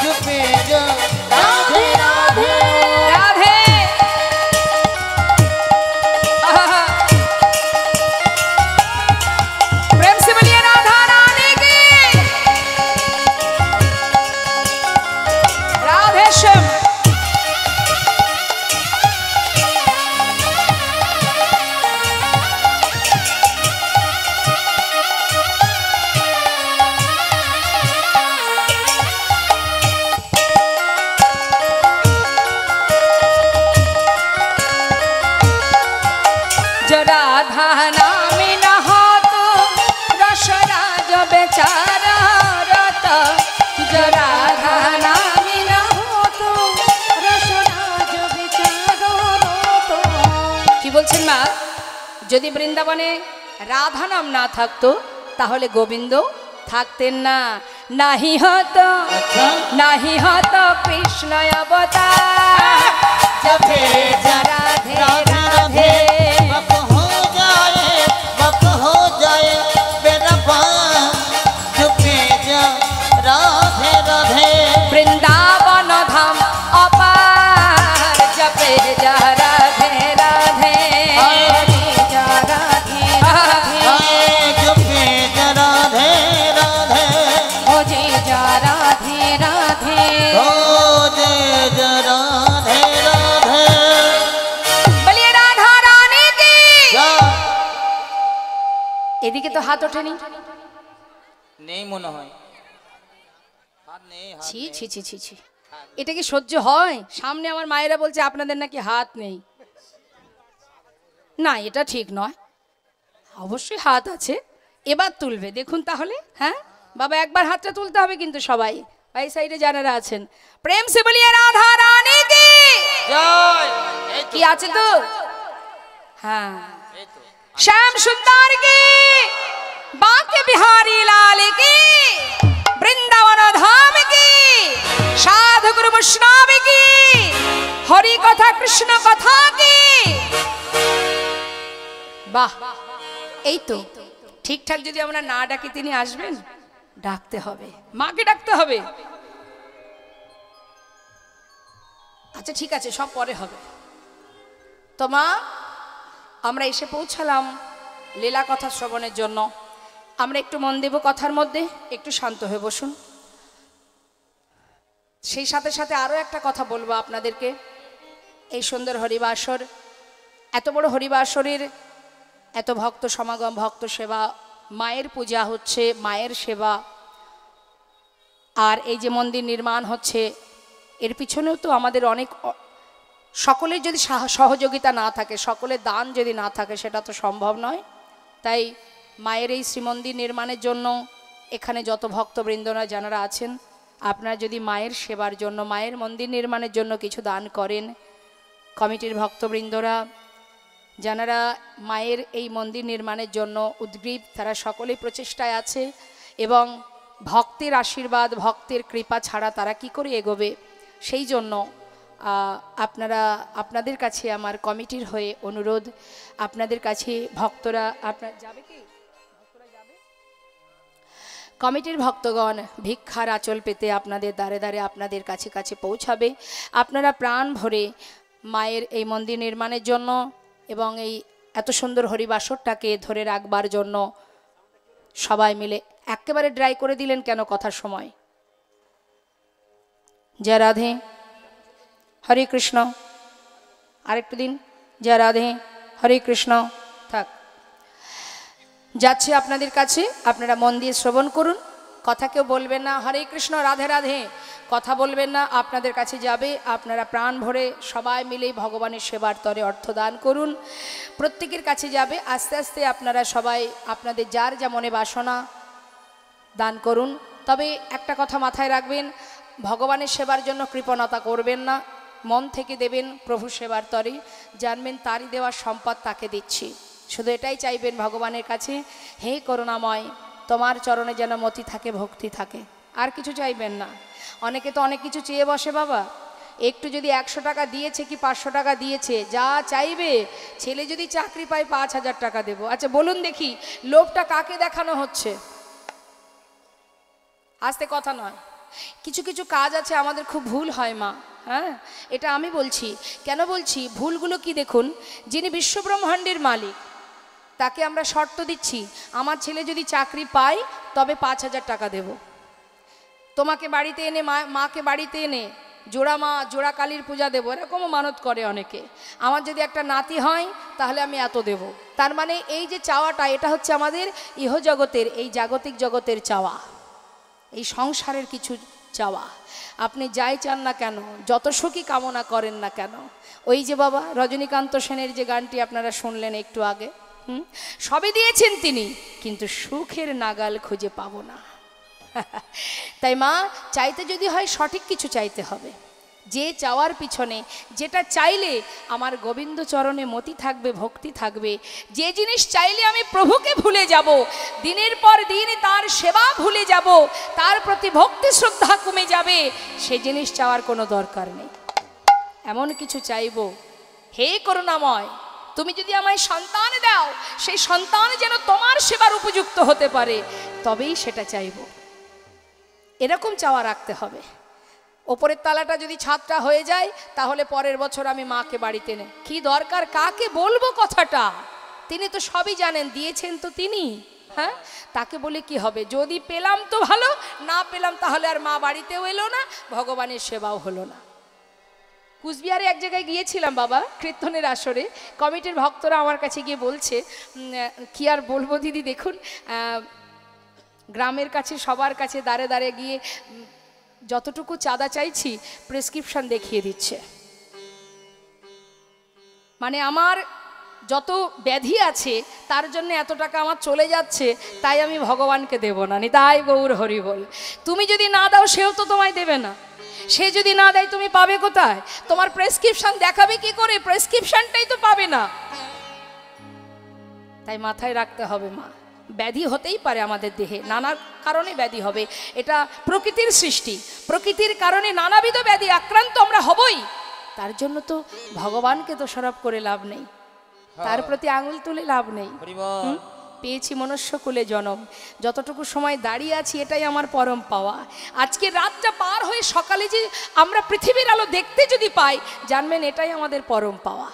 जपे जा राधे राधे राधे। प्रेम से बोलिए राधा रानी की। राधेश्वर যদি বৃন্দাবনে রাধা নাম না থাকতো তাহলে গোবিন্দ থাকতেন না। নাহি হতো নাহি হতো কৃষ্ণ অবতার জপে যা রাধে রাধে। वक्त हो जाए मेरा पास चुपे जा राधे राधे। বৃন্দাবন ধাম অপার জপে যা রাধে রাধে। যা রাধে রাধে आए चुपे जा राधे राधे। ও যে যা রাধে রাধে हो जे जा राधे राधे। বলিয়ে রাধা রানী কি। जा এদিকে তো হাত ওঠেনি। नहीं মনে হয় হাত নেই হাত ছি নেই। ছি ছি ছি ছি, এটা কি সহ্য হয়? সামনে আমার মায়েরা বলছে আপনাদের নাকি হাত নেই। না, এটা ঠিক নয়, অবশ্যই হাত আছে। এবার তুলবে দেখুন তাহলে। হ্যাঁ বাবা, একবার হাতটা তুলতে হবে কিন্তু সবাই। ভাই সাইডে যারা আছেন প্রেম সে বলিয়ে রাধা রানী কি। জয়। এই তো কি আছে তো? হ্যাঁ, এই তো श्याम सुंदर की बांके बिहारी लाल की वृंदावन धाम की साधु गुरु वैष्णव की हरि कथा कृष्ण कथा की। বাহ, এই তো ঠিকঠাক যদি আমরা না ডাকি তিনি আসবেন? ডাকতে হবে, মাকে ডাকতে হবে। আচ্ছা ঠিক আছে, সব পরে হবে। তো মা, আমরা এসে পৌঁছালাম লীলা কথা শ্রবণের জন্য। আমরা একটু মন দেব কথার মধ্যে, একটু শান্ত হয়ে বসুন। সেই সাথে সাথে আরও একটা কথা বলবো আপনাদেরকে। এই সুন্দর হরিবাসর, এত বড় হরিবাসরের এত ভক্ত সমাগম, ভক্ত সেবা, মায়ের পূজা হচ্ছে, মায়ের সেবা, আর এই যে মন্দির নির্মাণ হচ্ছে, এর পিছনেও তো আমাদের অনেক সকলের যদি সহযোগিতা না থাকে, সকলের দান যদি না থাকে, সেটা তো সম্ভব নয়। তাই মায়ের এই শ্রীমন্দির নির্মাণের জন্য এখানে যত ভক্তবৃন্দরা যারা আছেন, আপনারা যদি মায়ের সেবার জন্য, মায়ের মন্দির নির্মাণের জন্য কিছু দান করেন, কমিটির ভক্তবৃন্দরা যারা মায়ের এই মন্দির নির্মাণের জন্য উদ্গ্রীব, তারা সকলেই প্রচেষ্টায় আছে। এবং ভক্তের আশীর্বাদ, ভক্তের কৃপা ছাড়া তারা কি করে এগোবে? সেই জন্য আপনাদের কাছে আমার কমিটির হয়ে অনুরোধ, আপনাদের কাছে ভক্তরা, আপনার যাবে কি কমিটির ভক্তগণ ভিক্ষার আঁচল পেতে আপনাদের দ্বারে দ্বারে আপনাদের কাছে কাছে পৌঁছাবে। আপনারা প্রাণ ভরে মায়ের এই মন্দির নির্মাণের জন্য এবং এই এত সুন্দর হরিবাসরটাকে ধরে রাখবার জন্য সবাই মিলে একেবারে ড্রাই করে দিলেন কেন কথার সময়? জয় রাধে, হরে কৃষ্ণ। আরেকটু দিন, জয় রাধে, হরে কৃষ্ণ। থাক, যাচ্ছে আপনাদের কাছে, আপনারা মন দিয়ে শ্রবণ করুন। কথা কেউ বলবেন না, হরে কৃষ্ণ রাধে রাধে কথা বলবেন না, আপনাদের কাছে যাবে। আপনারা প্রাণ ভরে সবাই মিলে ভগবানের সেবার তরে অর্থদান করুন, প্রত্যেকের কাছে যাবে। আস্তে আস্তে আপনারা সবাই আপনাদের যার যা মনে বাসনা দান করুন। তবে একটা কথা মাথায় রাখবেন, ভগবানের সেবার জন্য কৃপণতা করবেন না, মন থেকে দেবেন প্রভু সেবার তরে। জানবেন তারই দেওয়ার সম্পদ তাকে দিচ্ছি। শুধু এটাই চাইবেন ভগবানের কাছে, হে করুণাময়, তোমার চরণে যেন মতি থাকে, ভক্তি থাকে, আর কিছু চাইবেন না। অনেকে তো অনেক কিছু চেয়ে বসে বাবা, একটু যদি 100 টাকা দিয়েছে কি 500 টাকা দিয়েছে, যা চাইবে, ছেলে যদি চাকরি পায় 5000 টাকা দেবো। আচ্ছা বলুন দেখি, লোভটা কাকে দেখানো হচ্ছে? আস্তে কথা নয়, কিছু কিছু কাজ আছে আমাদের খুব ভুল হয় মা। হ্যাঁ, এটা আমি বলছি। কেন বলছি ভুলগুলো কি? দেখুন, যিনি বিশ্বব্রহ্মাণ্ডের মালিক, তাকে আমরা শর্ত দিচ্ছি, আমার ছেলে যদি চাকরি পায় তবে 5000 টাকা দেব। তোমাকে বাড়িতে এনে, মাকে বাড়িতে এনে জোড়া কালীর পূজা দেবো, এরকমও মানত করে অনেকে। আমার যদি একটা নাতি হয় তাহলে আমি এত দেব। তার মানে এই যে চাওয়াটা, এটা হচ্ছে আমাদের ইহজগতের, এই জাগতিক জগতের চাওয়া, এই সংসারের কিছু চাওয়া। আপনি যাই চান না কেন, যত সুখী কামনা করেন না কেন, ওই যে বাবা রজনীকান্ত সেনের যে গানটি আপনারা শুনলেন একটু আগে, সবই দিয়েছেন তিনি, কিন্তু সুখের নাগাল খুঁজে পাবো না। তাই মা, চাইতে যদি হয় সঠিক কিছু চাইতে হবে। যে চাওয়ার পিছনে, যেটা চাইলে আমার গোবিন্দ চরণে মতি থাকবে, ভক্তি থাকবে, যে জিনিস চাইলে আমি প্রভুকে ভুলে যাব, দিনের পর দিন তার সেবা ভুলে যাব, তার প্রতি ভক্তি শ্রদ্ধা কমে যাবে, সে জিনিস চাওয়ার কোনো দরকার নেই। এমন কিছু চাইবো, হে করুণাময় তুমি যদি আমায় সন্তান দাও, সেই সন্তান যেন তোমার সেবার উপযুক্ত হতে পারে, তবেই সেটা চাইব। এরকম চাওয়া রাখতে হবে। ওপরের তালাটা যদি ছাদটা হয়ে যায়, তাহলে পরের বছর আমি মাকে বাড়িতে নেই, কি দরকার, কাকে বলবো কথাটা? তিনি তো সবই জানেন, দিয়েছেন তো তিনি। হ্যাঁ, তাকে বলে কি হবে? যদি পেলাম তো ভালো, না পেলাম তাহলে আর মা বাড়িতেও এলো না, ভগবানের সেবাও হলো না। কুচবিহারে এক জায়গায় গিয়েছিলাম বাবা, কীর্তনের আসরে। কমিটির ভক্তরা আমার কাছে গিয়ে বলছে, কি আর বলবো দিদি, দেখুন গ্রামের কাছে সবার কাছে দাঁড়ে দাঁড়ে গিয়ে যতটুকু চাঁদা চাইছি প্রেসক্রিপশন দেখিয়ে দিচ্ছে। মানে আমার যত ব্যাধি আছে তার জন্য এত টাকা আমার চলে যাচ্ছে, তাই আমি ভগবানকে দেব না। তাই গৌর হরি বল, তুমি যদি না দাও সেও তো তোমায় দেবে না, সে যদি না দেয় তুমি পাবে কোথায়? তোমার প্রেসক্রিপশন দেখাবে কি করে? প্রেসক্রিপশনটাই তো পাবে না। তাই মাথায় রাখতে হবে মা, ব্যাধি হতেই পারে আমাদের দেহে, নানা কারণে ব্যাধি হবে, এটা প্রকৃতির সৃষ্টি, প্রকৃতির কারণে নানাবিধ ব্যাধি আক্রান্ত আমরা হবই। তার জন্য তো ভগবানকে দোষারোপ করে লাভ নেই, তার প্রতি আঙুল তুলে লাভ নেই। পেয়েছি মনুষ্যকুলে জনম, যতটুকু সময় দাঁড়িয়ে আছি এটাই আমার পরম পাওয়া। আজকে রাতটা পার হয়ে সকালে যে আমরা পৃথিবীর আলো দেখতে যদি পাই, জানবেন এটাই আমাদের পরম পাওয়া।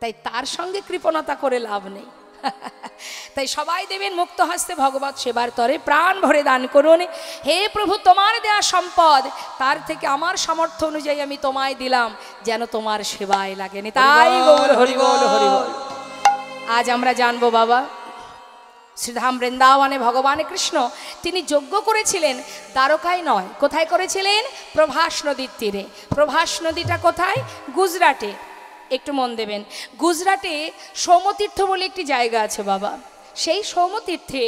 তাই তার সঙ্গে কৃপণতা করে লাভ নেই। তাই সবাই দেবেন মুক্ত হস্তে ভগবত সেবার তরে প্রাণ ভরে দান করুন। হে প্রভু, তোমার দেয়া সম্পদ, তার থেকে আমার সামর্থ্য অনুযায়ী আমি তোমায় দিলাম, যেন তোমার সেবায় লাগেনি। তাই গৌর হরি বল, হরি বল। আজ আমরা জানবো বাবা, শ্রীধাম বৃন্দাবনে ভগবান কৃষ্ণ তিনি যজ্ঞ করেছিলেন দ্বারকায় নয়, কোথায় করেছিলেন? প্রভাস নদীর তীরে। প্রভাস নদীটা কোথায়? গুজরাটে। একটু মন দেবেন, গুজরাটে সৌমতীর্থ বলে একটি জায়গা আছে বাবা। সেই সৌমতীর্থে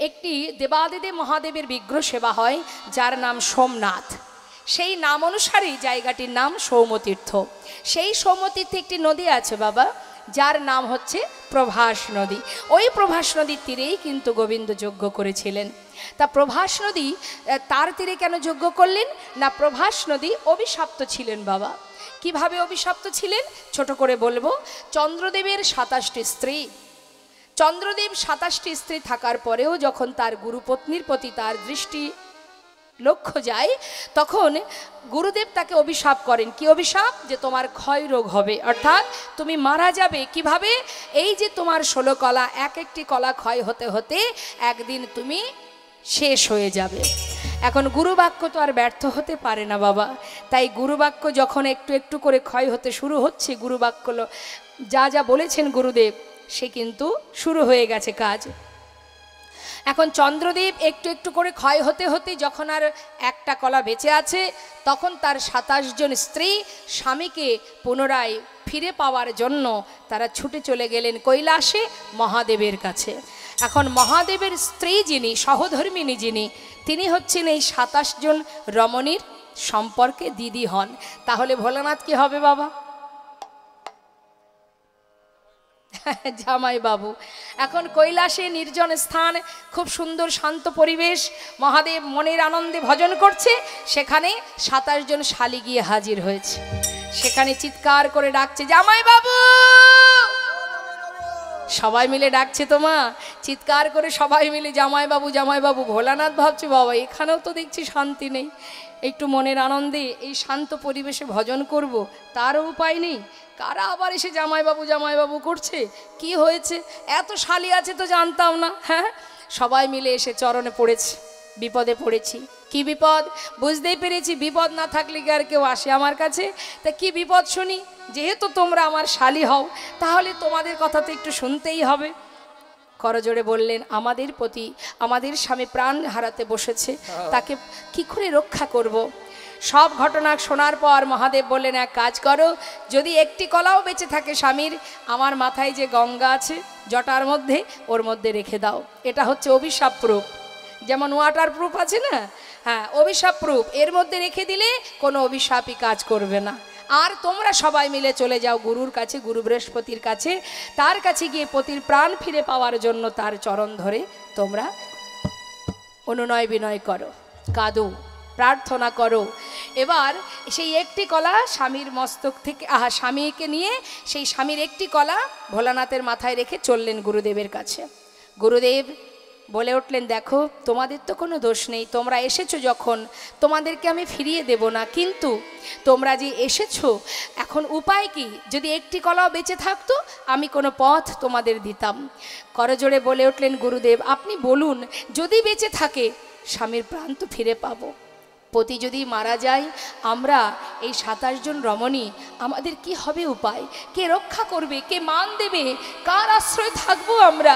একটি দেবাদিদেব মহাদেবের বিগ্রহ সেবা হয়, যার নাম সোমনাথ। সেই নাম অনুসারেই জায়গাটির নাম সৌমতীর্থ। সেই সৌমতীর্থে একটি নদী আছে বাবা, যার নাম হচ্ছে প্রভাস নদী। ওই প্রভাস নদীর তীরেই কিন্তু গোবিন্দ যজ্ঞ করেছিলেন। তা প্রভাস নদী, তার তীরে কেন যজ্ঞ করলেন না? প্রভাস নদী অভিশপ্ত ছিলেন বাবা। কিভাবে অভিশপ্ত ছিলেন ছোট করে বলবো। চন্দ্রদেবের 27টি স্ত্রী, চন্দ্রদেব 27টি স্ত্রী থাকার পরেও যখন তার গুরুপত্নীর প্রতি তার দৃষ্টি লক্ষ্য যায়, তখন গুরুদেব তাকে অভিশাপ করেন। কি অভিশাপ? যে তোমার ক্ষয় রোগ হবে, অর্থাৎ তুমি মারা যাবে। কিভাবে? এই যে তোমার 16 কলা, এক একটি কলা ক্ষয় হতে হতে একদিন তুমি শেষ হয়ে যাবে। এখন গুরুবাক্য তো আর ব্যর্থ হতে পারে না বাবা। তাই গুরুবাক্য যখন একটু একটু করে ক্ষয় হতে শুরু হচ্ছে, গুরুবাক্য যা যা বলেছেন গুরুদেব, সে কিন্তু শুরু হয়ে গেছে কাজ। এখন চন্দ্রদেব একটু একটু করে ক্ষয় হতে হতে যখন আর একটা কলা বেঁচে আছে, তখন তার 27 জন স্ত্রী স্বামীকে পুনরায় ফিরে পাওয়ার জন্য তারা ছুটে চলে গেলেন কৈলাসে মহাদেবের কাছে। এখন মহাদেবের স্ত্রী যিনি, সহধর্মিনী যিনি, তিনি হচ্ছেন এই 27 জন রমণীর সম্পর্কে দিদি হন। তাহলে ভোলানাথ কি হবে বাবা? জামাই বাবু। এখন কৈলাসে নির্জন স্থান, খুব সুন্দর শান্ত পরিবেশ, মহাদেব মনের আনন্দে ভজন করছে, সেখানে 27 জন শালী গিয়ে হাজির হয়েছে। সেখানে চিৎকার করে ডাকছে, জামাই বাবু। সবাই মিলে ডাকছে তো মা, চিৎকার করে সবাই মিলে জামাই বাবু, জামাই বাবু। ভোলানাথ ভাবছে বাবা এখানেও তো দেখছি শান্তি নেই, একটু মনের আনন্দে এই শান্ত পরিবেশে ভজন করব, তারও উপায় নেই। কারা আবার এসে জামাইবাবু জামাইবাবু করছে? কি হয়েছে? এত শালি আছে তো জানতাম না। হ্যাঁ, সবাই মিলে এসে চরণে পড়েছে, বিপদে পড়েছি। কি বিপদ? বুঝতেই পেরেছি, বিপদ না থাকলে কি আর কেউ আসে আমার কাছে? তা কি বিপদ শুনি? যেহেতু তোমরা আমার শালি হও, তাহলে তোমাদের কথা তো একটু শুনতেই হবে। করজোড়ে বললেন, আমাদের প্রতি আমাদের স্বামী প্রাণ হারাতে বসেছে, তাকে কি করে রক্ষা করব? সব ঘটনা শোনার পর মহাদেব বললেন, এক কাজ করো, যদি একটি কলাও বেঁচে থাকে স্বামীর, আমার মাথায় যে গঙ্গা আছে জটার মধ্যে, ওর মধ্যে রেখে দাও। এটা হচ্ছে অভিশাপ প্রুফ। যেমন ওয়াটার প্রুফ আছে না, হ্যাঁ, অভিশাপ প্রুফ, এর মধ্যে রেখে দিলে কোনো অভিশাপই কাজ করবে না। আর তোমরা সবাই মিলে চলে যাও গুরুর কাছে, গুরু বৃহস্পতির কাছে, তার কাছে গিয়ে পতির প্রাণ ফিরে পাওয়ার জন্য তার চরণ ধরে তোমরা অনুনয় বিনয় করো, কাঁদো, প্রার্থনা করো। এবার সেই একটি কলা স্বামীর মস্তক থেকে, স্বামীকে নিয়ে সেই স্বামীর একটি কলা ভোলানাথের মাথায় রেখে চললেন গুরুদেবের কাছে। গুরুদেব বলে উঠলেন, দেখো তোমাদের তো কোনো দোষ নেই, তোমরা এসেছো যখন তোমাদেরকে আমি ফিরিয়ে দেব না, কিন্তু তোমরা যে এসেছো এখন উপায় কি? যদি একটি কলাও বেঁচে থাকতো আমি কোনো পথ তোমাদের দিতাম। করজোড়ে বলে উঠলেন গুরুদেব, আপনি বলুন, যদি বেঁচে থাকে স্বামীর প্রাণ তো ফিরে পাবো, পতি যদি মারা যায় আমরা এই 27 জন রমণী, আমাদের কি হবে উপায়? কে রক্ষা করবে? কে মান দেবে? কার আশ্রয় থাকবো আমরা?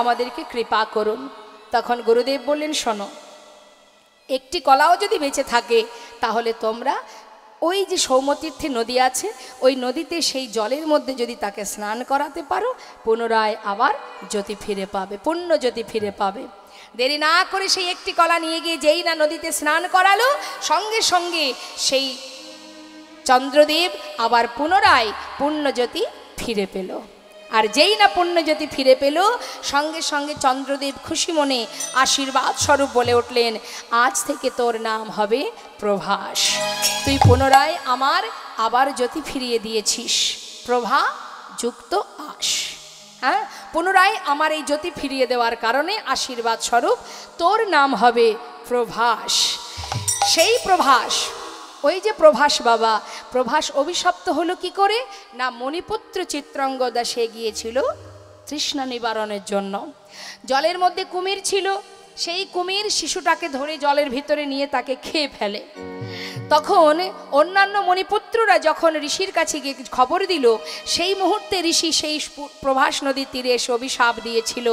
আমাদেরকে কৃপা করুন। তখন গুরুদেব বললেন, শোনো, একটি কলাও যদি বেঁচে থাকে তাহলে তোমরা ওই যে সৌমতীর্থে নদী আছে, ওই নদীতে সেই জলের মধ্যে যদি তাকে স্নান করাতে পারো, পুনরায় আবার জ্যোতি ফিরে পাবে, পুণ্য জ্যোতি ফিরে পাবে। দেরি না করে সেই একটি কলা নিয়ে গিয়ে যেই না নদীতে স্নান করালো, সঙ্গে সঙ্গে সেই চন্দ্রদেব আবার পুনরায় পুণ্যজ্যোতি ফিরে পেল। আর যেই না পুণ্যজ্যোতি ফিরে পেল, সঙ্গে সঙ্গে চন্দ্রদেব খুশি মনে আশীর্বাদ স্বরূপ বলে উঠলেন, আজ থেকে তোর নাম হবে প্রভাস। তুই পুনরায় আমার আবার জ্যোতি ফিরিয়ে দিয়েছিস, প্রভা যুক্ত আস। হ্যাঁ, পুনরায় আমার এই জ্যোতি ফিরিয়ে দেওয়ার কারণে আশীর্বাদ স্বরূপ তোর নাম হবে প্রভাস। সেই প্রভাস, ওই যে প্রভাস বাবা, প্রভাস অভিশপ্ত হলো কি করে? না, মণিপুত্র চিত্রাঙ্গদা সে গিয়েছিল তৃষ্ণা নিবারণের জন্য। জলের মধ্যে কুমির ছিল, সেই কুমির শিশুটাকে ধরে জলের ভিতরে নিয়ে তাকে খেয়ে ফেলে। তখন অন্যান্য মণিপুত্ররা যখন ঋষির কাছে গিয়ে খবর দিল, সেই মুহূর্তে ঋষি সেই প্রভাস নদীর তীরে এসে অভিশাপ দিয়েছিল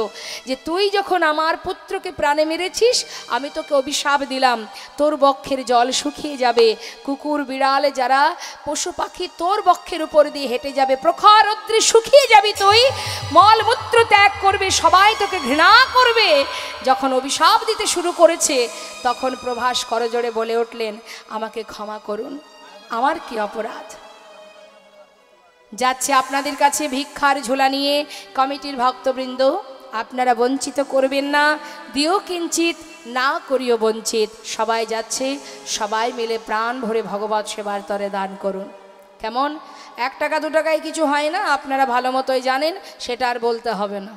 যে তুই যখন আমার পুত্রকে প্রাণে মেরেছিস, আমি তোকে অভিশাপ দিলাম, তোর বক্ষের জল শুকিয়ে যাবে, কুকুর বিড়াল যারা পশু পাখি তোর বক্ষের উপর দিয়ে হেঁটে যাবে, প্রখর রৌদ্রে শুকিয়ে যাবি, তুই মলমূত্র ত্যাগ করবে, সবাই তোকে ঘৃণা করবে। যখন অভিশাপ দিতে শুরু করেছে, তখন প্রভাস করজোড়ে বলে উঠলেন, আমাকে ক্ষমা করুন, আমার কি অপরাধ? যাচ্ছে আপনাদের কাছে ভিক্ষার ঝোলা নিয়ে কমিটির ভক্তবৃন্দ, আপনারা বঞ্চিত করবেন না, দিও কিঞ্চিত না করিও বঞ্চিত। সবাই যাচ্ছে, সবাই মিলে প্রাণ ভরে ভগবত সেবার তরে দান করুন। কেমন? 1 টাকা 2 টাকায় কিছু হয় না, আপনারা ভালো মতোই জানেন, সেটা আর বলতে হবে না।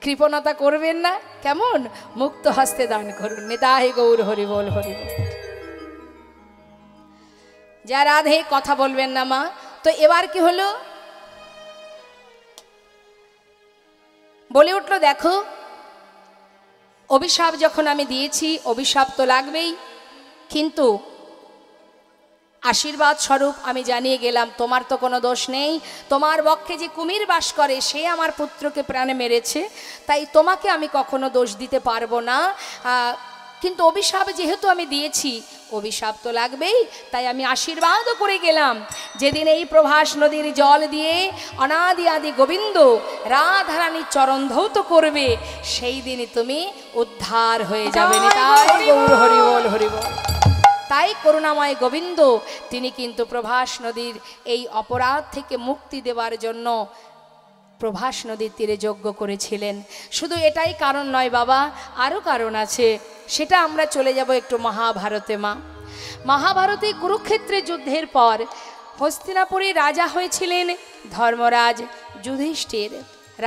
কৃপণতা করবেন না, কেমন? মুক্ত হস্তে দান করুন। নিতাই গৌর হরি বল, হরি বল। যা রাধে, কথা বলবেন না মা। তো এবার কি হলো? বলে উঠলো, দেখো অভিশাপ যখন আমি দিয়েছি, অভিশাপ তো লাগবেই, কিন্তু আশীর্বাদ স্বরূপ আমি জানিয়ে গেলাম তোমার তো কোনো দোষ নেই, তোমার বক্ষে যে কুমির বাস করে সে আমার পুত্রকে প্রাণে মেরেছে, তাই তোমাকে আমি কখনো দোষ দিতে পারবো না। কিন্তু অভিশাপ যেহেতু আমি দিয়েছি, অভিশাপ তো লাগবেই, তাই আমি আশীর্বাদও করে গেলাম, যেদিন এই প্রভাস নদীর জল দিয়ে অনাদি আদি গোবিন্দ রাধারানীর চরণ ধৌত করবে, সেই দিনই তুমি উদ্ধার হয়ে যাবে। নিতাই গৌর হরি বল, হরি বল। তাই করুণাময় গোবিন্দ তিনি কিন্তু প্রভাস নদীর এই অপরাধ থেকে মুক্তি দেওয়ার জন্য প্রভাস নদীর তীরে যজ্ঞ করেছিলেন। শুধু এটাই কারণ নয় বাবা, আরও কারণ আছে, সেটা আমরা চলে যাব একটু মহাভারতে। মা, মহাভারতে কুরুক্ষেত্রের যুদ্ধের পর হস্তিনাপুরে রাজা হয়েছিলেন ধর্মরাজ যুধিষ্ঠির।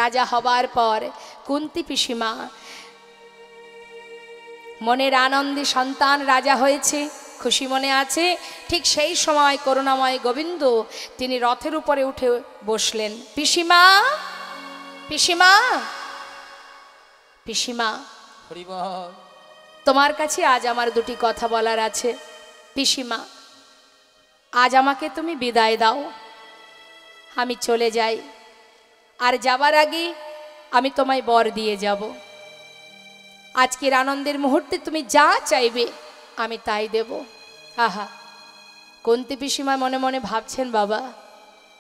রাজা হবার পর কুন্তী পিসিমা মনের আনন্দে সন্তান রাজা হয়েছে, খুশি মনে আছে। ঠিক সেই সময় করুণাময় গোবিন্দ তিনি রথের উপরে উঠে বসলেন। পিসিমা, পিসিমা, পিসিমা, তোমার কাছে আজ আমার 2টি কথা বলার আছে। পিসিমা, আজ আমাকে তুমি বিদায় দাও, আমি চলে যাই, আর যাবার আগে আমি তোমায় বর দিয়ে যাব। আজকের আনন্দের মুহূর্তে তুমি যা চাইবে আমি তাই দেব। আহা, কুন্তী পিসিমা মনে মনে ভাবছেন, বাবা,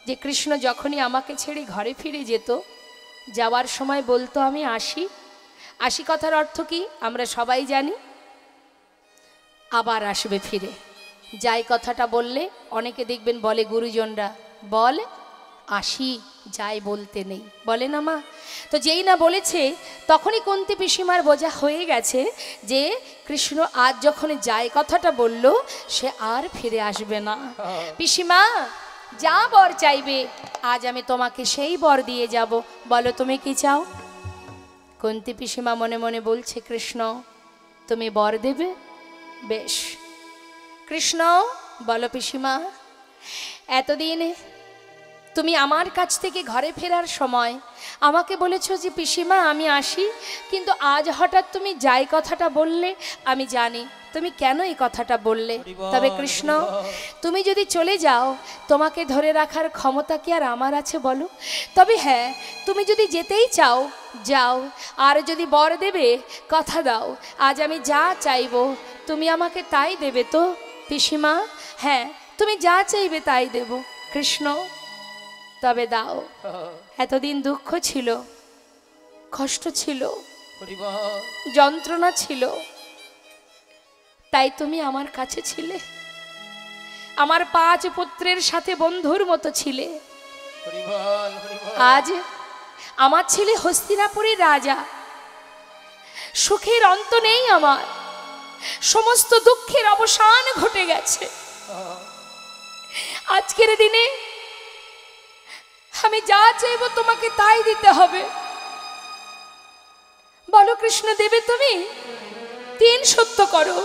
যে কৃষ্ণ যখনই আমাকে ছেড়ে ঘরে ফিরে যেত, যাওয়ার সময় বলতো আমি আসি। আসি কথার অর্থ কি আমরা সবাই জানি। আবার আসবে ফিরে। যাই কথাটা বললে অনেকে দেখবেন বলে গুরুজনরা, বল আসি যাই বলতে নেই, বলে না মা? তো যেই না বলেছে তখনই কুন্তী পিসিমার বোঝা হয়ে গেছে যে কৃষ্ণ আজ যখন যাই কথাটা বলল সে আর ফিরে আসবে না। পিসিমা যা বর চাইবে আজ আমি তোমাকে সেই বর দিয়ে যাব, বলো তুমি কি চাও? কুন্তী পিসিমা মনে মনে বলছে, কৃষ্ণ তুমি বর দেবে? বেশ। কৃষ্ণ বলো পিসিমা, এতদিন তুমি আমার কাছ থেকে ঘরে ফেরার সময় আমাকে বলেছো যে পিসিমা আমি আসি, কিন্তু আজ হঠাৎ তুমি যাই কথাটা বললে, আমি জানি তুমি কেন এই কথাটা বললে। তবে কৃষ্ণ তুমি যদি চলে যাও তোমাকে ধরে রাখার ক্ষমতা কি আর আমার আছে বলো? তবে হ্যাঁ, তুমি যদি যেতেই চাও যাও, আর যদি বর দেবে কথা দাও আজ আমি যা চাইবো তুমি আমাকে তাই দেবে তো পিসিমা? হ্যাঁ, তুমি যা চাইবে তাই দেব কৃষ্ণ, তবে দাও। এতদিন দুঃখ ছিল, কষ্ট ছিল, যন্ত্রণা ছিল, তাই তুমি আমার কাছে ছিলে, আমার 5 পুত্রের সাথে বন্ধুর মতো ছিলে। আজ আমার ছেলে হস্তিনাপুরের রাজা, সুখের অন্ত নেই, আমার সমস্ত দুঃখের অবসান ঘটে গেছে। আজকের দিনে আমি যা চাইব তোমাকে তাই দিতে হবে, বলো কৃষ্ণ দেবে তুমি? 3 সত্য করো।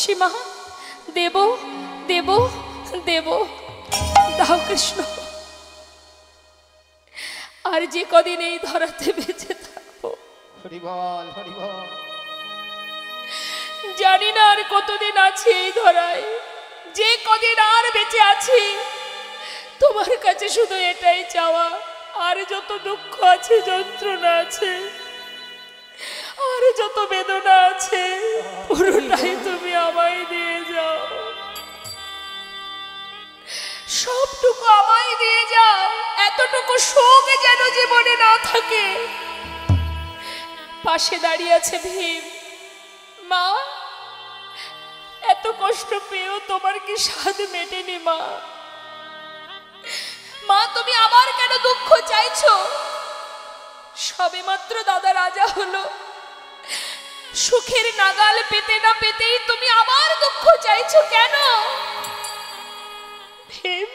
সীমা দেব দেব দেব, দাও কৃষ্ণ। আর যে কদিন এই ধরাতে বেঁচে থাকবো জানি না আর কতদিন আছি এই ধরায়, যে কদিন আর বেঁচে আছি তোমার কাছে শুধু এটাই চাওয়া, আর যত দুঃখ আছে, যন্ত্রণা আছে, আর যত বেদনা আছে পুরোটাই তুমি আমায় দিয়ে যাও, সবটুকু আমায় দিয়ে যাও। এতটুকু সুখ যেন জীবনে না থাকে। পাশে দাঁড়িয়ে আছে ভীম। মা এত কষ্ট পেয়েও তোমার কি স্বাদ মেটেনি মা? মা তুমি আবার কেন দুঃখ চাইছো? সবেমাত্র দাদা রাজা হলো, সুখের নাগাল পেতে না পেতেই তুমি আবার দুঃখ চাইছো কেন? ভীম,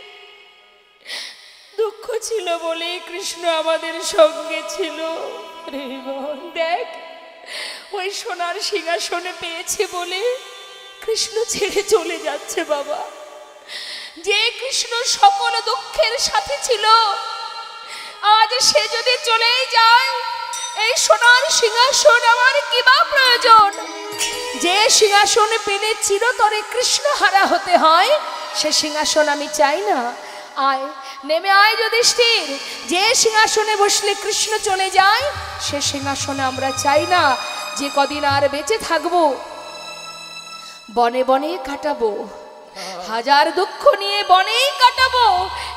দুঃখ ছিল বলে কৃষ্ণ আমাদের সঙ্গে ছিল। দেখ ওই সোনার সিংহাসনে পেয়েছে বলে কৃষ্ণ ছেড়ে চলে যাচ্ছে বাবা। যে কৃষ্ণ সকল দুঃখের সাথে ছিল, আজ সে যদি চলেই যায় এই সোনার সিংহাসন আমার কি বা প্রয়োজন? যে সিংহাসনে পেলে চিরতরে কৃষ্ণ হারা হতে হয় সে সিংহাসন আমি চাই না। আয় নেমে আয় যুধিষ্ঠির, যে সিংহাসনে বসলে কৃষ্ণ চলে যায় সে সিংহাসনে আমরা চাই না। যে কদিন আর বেঁচে থাকবো বনে বনে কাটাবো, হাজার দুঃখ নিয়ে বনেই কাটাবো,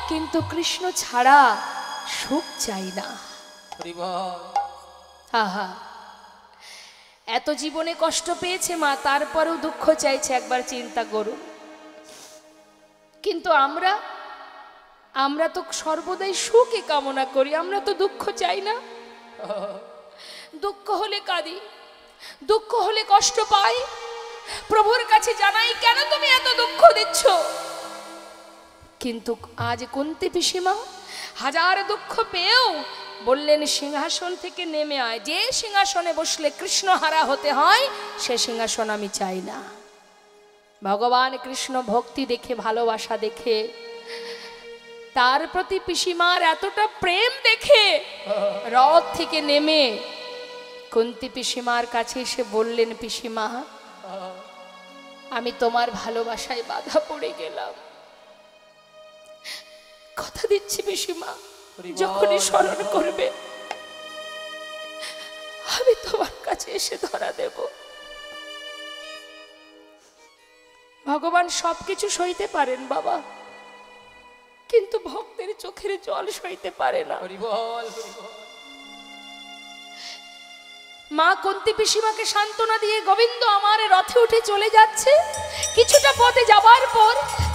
কিন্তু কৃষ্ণ ছাড়া সুখ চাই না। আহা, এত জীবনে কষ্ট পেয়েছে মা, তারপরেও দুঃখ চাইছে, একবার চিন্তা করুন। কিন্তু আমরা তো সর্বদাই সুখে কামনা করি, আমরা তো দুঃখ চাই না। দুঃখ হলে কাঁদি, দুঃখ হলে কষ্ট পাই, প্রভুর কাছে জানাই কেন তুমি এত দুঃখ দিচ্ছ? কিন্তু আজ কুন্তী পিসিমা হাজার দুঃখ পেয়েও বললেন সিংহাসন থেকে নেমে আয়, যে সিংহাসনে বসলে কৃষ্ণ হারা হতে হয় সে সিংহাসন আমি চাই না। ভগবান কৃষ্ণ ভক্তি দেখে, ভালোবাসা দেখে, তার প্রতি পিসিমার এতটা প্রেম দেখে রথ থেকে নেমে কুন্তী পিসিমার কাছে এসে বললেন, পিসিমা আমি তোমার ভালোবাসায় বাধা পড়ে গেলাম, কথা দিচ্ছি পিসিমা যখনই স্মরণ করবে আমি তোমার কাছে এসে ধরা দেব। ভগবান সবকিছু সইতে পারেন বাবা, কিন্তু ভক্তের চোখের জল সইতে পারে না। মা কুন্তি পিসিমাকে সান্ত্বনা দিয়ে গোবিন্দ আমার রথে উঠে চলে যাচ্ছে। কিছুটা পথে যাবার পর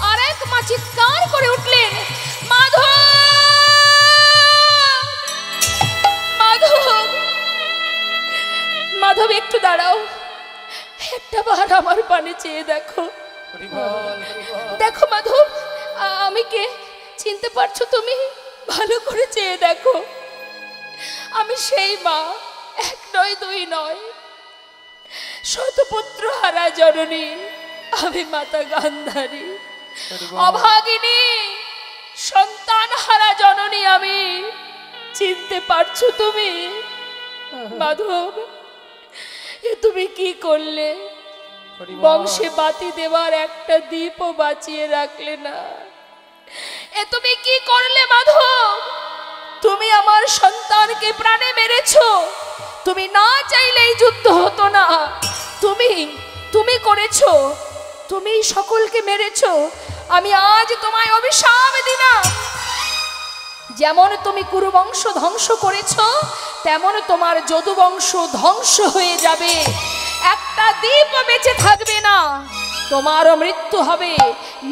আর এক মা চিৎকার করে উঠলেন, মাধব, মাধব, মাধব একটু দাঁড়াও, একটা বার আমার পানে চেয়ে দেখো। দেখো মাধব, আমি কে চিনতে পারছো তুমি? ভালো করে চেয়ে দেখো, আমি সেই মা, এক নয় দুই নয়, শতপুত্র হারা জননী, আমি মাতা গান্ধারী, অভাগিনী, সন্তান হারা জননী আমি। চিনতে পারছো তুমি? মাধব, এ তুমি কি করলে? বংশে বাতি দেওয়ার একটা দীপও বাঁচিয়ে রাখলে না। এ তুমি কি করলে মাধব? তুমি আমার সন্তানকে প্রাণে মেরেছো। তুমি না চাইলেই যুদ্ধ হতো না। তুমি করেছো, তুমি সকলকে মেরেছো। আমি আজ তোমায় অভিশাপ দিলাম, যেমন তুমি কুরুবংশ ধ্বংস করেছো, তেমন তোমার যদুবংশ ধ্বংস হয়ে যাবে। একটা দ্বীপ বেঁচে থাকবে না, তোমারও মৃত্যু হবে।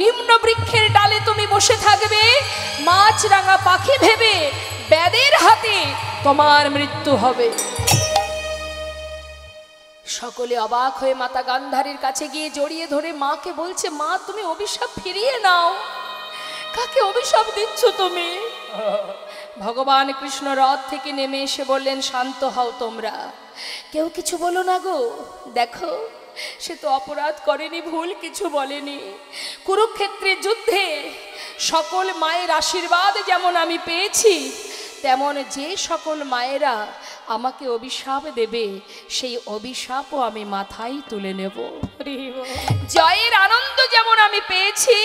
নিম্ন বৃক্ষের ডালে তুমি বসে থাকবে, মাছরাঙা পাখি ভেবে ব্যাদের হাতে তোমার মৃত্যু হবে। সকলে অবাক হয়ে মাতা গান্ধারীর কাছে গিয়ে জড়িয়ে ধরে মাকে বলছে, মা তুমি অভিশাপ ফিরিয়ে নাও। কাকে অভিশাপ দিচ্ছ তুমি? ভগবান কৃষ্ণ রথ থেকে নেমে এসে বললেন, শান্ত হও তোমরা, কেউ কিছু বলো না গো। দেখো, সে তো অপরাধ করেনি, ভুল কিছু বলেনি। কুরুক্ষেত্রের যুদ্ধে সকল মায়ের আশীর্বাদ যেমন আমি পেয়েছি, তেমন যে সকল মায়েরা আমাকে অভিশাপ দেবে, সেই অভিশাপও আমি মাথায় তুলে নেব। জয়ের আনন্দ যেমন আমি পেয়েছি,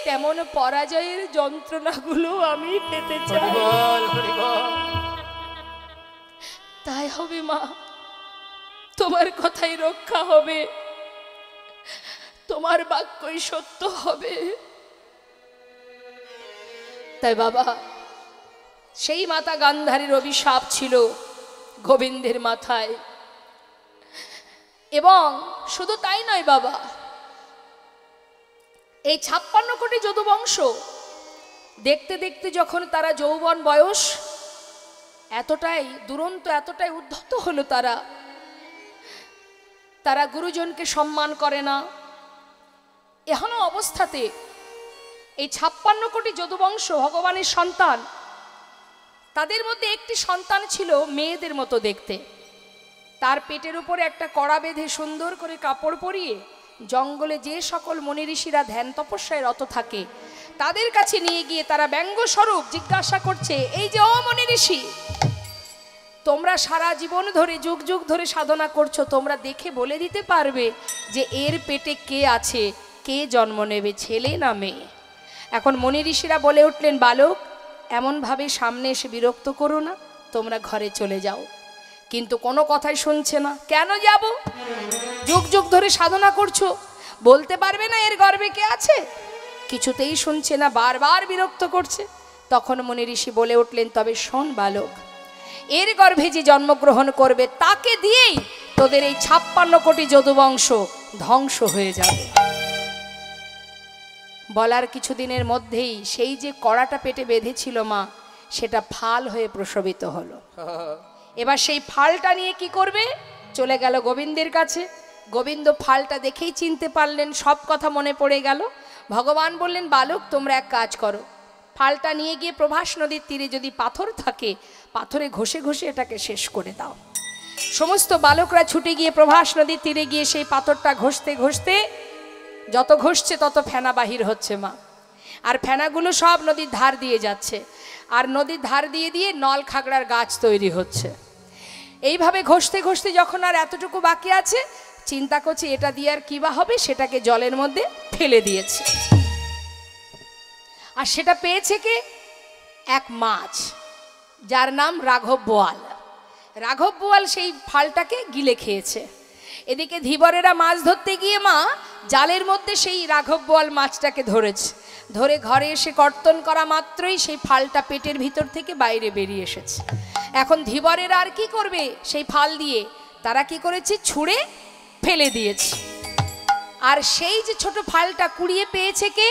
তেমন পরাজয়ের যন্ত্রণাগুলো আমি পেতে চাই। তাই হবে মা, তোমার কথাই রক্ষা হবে, তোমার বাক্যই সত্য হবে। তাই বাবা, সেই মাতা গান্ধারীর অভিশাপ ছিল গোবিন্দের মাথায়। এবং শুধু তাই নয় বাবা, এই 56 কোটি যদুবংশ দেখতে দেখতে যখন তারা যৌবন বয়স, এতটাই দুরন্ত, এতটাই উদ্ধত হলো, তারা গুরুজনকে সম্মান করে না। এখনো অবস্থাতে এই 56 কোটি যদুবংশ ভগবানের সন্তান, তাদের মধ্যে একটি সন্তান ছিল মেয়েদের মতো দেখতে। তার পেটের উপরে একটা কড়া বেঁধে সুন্দর করে কাপড় পরিয়ে জঙ্গলে যে সকল মুনি ঋষিরা ধ্যান তপস্যায় রত থাকে, তাদের কাছে নিয়ে গিয়ে তারা ব্যঙ্গস্বরূপ জিজ্ঞাসা করছে, এই যে ও মুনি ঋষি, তোমরা সারা জীবন ধরে যুগ যুগ ধরে সাধনা করছো, তোমরা দেখে বলে দিতে পারবে যে এর পেটে কে আছে, কে জন্ম নেবে, ছেলে না মেয়ে? এখন মুনি ঋষিরা বলে উঠলেন, বালক, এমনভাবে সামনে এসে বিরক্ত করো না, তোমরা ঘরে চলে যাও। কিন্তু কোনো কথাই শুনছে না। কেন যাব? যুগ যুগ ধরে সাধনা করছো, বলতে পারবে না এর গর্ভে কে আছে? কিছুতেই শুনছে না, বারবার বিরক্ত করছে। তখন মুনি ঋষি বলে উঠলেন, তবে শোন বালক, এর গর্ভে যে জন্মগ্রহণ করবে তাকে দিয়েই তোদের এই 56 কোটি যদুবংশ ধ্বংস হয়ে যাবে। বলার কিছুদিনের মধ্যেই সেই যে কড়াটা পেটে বেঁধেছিল মা, সেটা ফাল হয়ে প্রসবিত হলো। এবার সেই ফালটা নিয়ে কি করবে? চলে গেল গোবিন্দের কাছে। গোবিন্দ ফালটা দেখেই চিনতে পারলেন, সব কথা মনে পড়ে গেল। ভগবান বললেন, বালক, তোমরা এক কাজ করো, ফালটা নিয়ে গিয়ে প্রভাস নদীর তীরে যদি পাথর থাকে, পাথরে ঘষে ঘষে এটাকে শেষ করে দাও। সমস্ত বালকরা ছুটে গিয়ে প্রভাস নদীর তীরে গিয়ে সেই পাথরটা ঘষতে ঘষতে, যত ঘষছে তত ফেনা বাহির হচ্ছে মা। আর ফেনাগুলো সব নদীর ধার দিয়ে যাচ্ছে, আর নদীর ধার দিয়ে দিয়ে নল খাগড়ার গাছ তৈরি হচ্ছে। এইভাবে ঘষতে ঘষতে যখন আর এতটুকু বাকি আছে, চিন্তা করছে এটা দিয়ে আর কি বা হবে, সেটাকে জলের মধ্যে ফেলে দিয়েছে। আর সেটা পেয়েছে কে? এক মাছ, যার নাম রাঘব বোয়াল। রাঘব বোয়াল সেই ফালটাকে গিলে খেয়েছে। এদিকে ধীবরেরা মাছ ধরতে গিয়ে মা জালের মধ্যে সেই রাঘব বোয়াল মাছটাকে ধরেছে। ধরে ঘরে এসে কর্তন করা মাত্রই সেই ফালটা পেটের ভিতর থেকে বাইরে বেরিয়ে এসেছে। এখন ধীবরেরা আর কি করবে? সেই ফাল দিয়ে তারা কি করেছে, ছুঁড়ে ফেলে দিয়েছে। আর সেই যে ছোট ফালটা কুড়িয়ে পেয়েছে কে,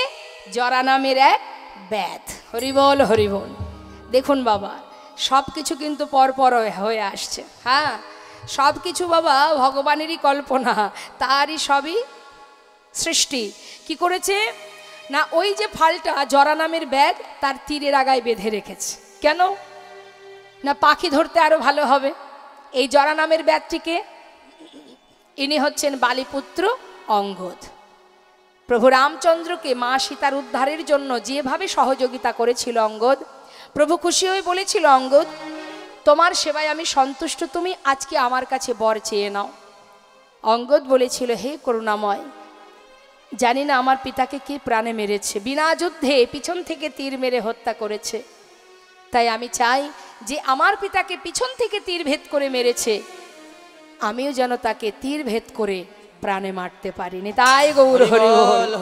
জরা নামের এক ব্যাধ। হরিবল হরিবল। দেখুন বাবা, সব কিছু কিন্তু পরপর হয়ে আসছে। হ্যাঁ, সব কিছু বাবা ভগবানেরই কল্পনা, তারই সবই সৃষ্টি। কি করেছে না, ওই যে ফালটা জরা নামের ব্যাগ তার তীরের আগায় বেঁধে রেখেছে। কেন না, পাখি ধরতে আরো ভালো হবে। এই জরা নামের ব্যাগটিকে, ইনি হচ্ছেন বালিপুত্র অঙ্গদ। প্রভু রামচন্দ্রকে মা সীতার উদ্ধারের জন্য যেভাবে সহযোগিতা করেছিল অঙ্গদ, প্রভু খুশি হয়ে বলেছিল, অঙ্গদ তোমার সেবায় আমি সন্তুষ্ট, তুমি আজকে আমার কাছে বর চেয়ে নাও। অঙ্গদ বলেছিল, হে করুণাময়, জানি না আমার পিতাকে কে প্রাণে মেরেছে, বিনা যুদ্ধে পিছন থেকে তীর মেরে হত্যা করেছে। তাই আমি চাই যে আমার পিতাকে পিছন থেকে তীর ভেদ করে মেরেছে, আমিও যেন তাকে তীর ভেদ করে প্রাণে মারতে পারিনি। তাই গৌর হরি বল।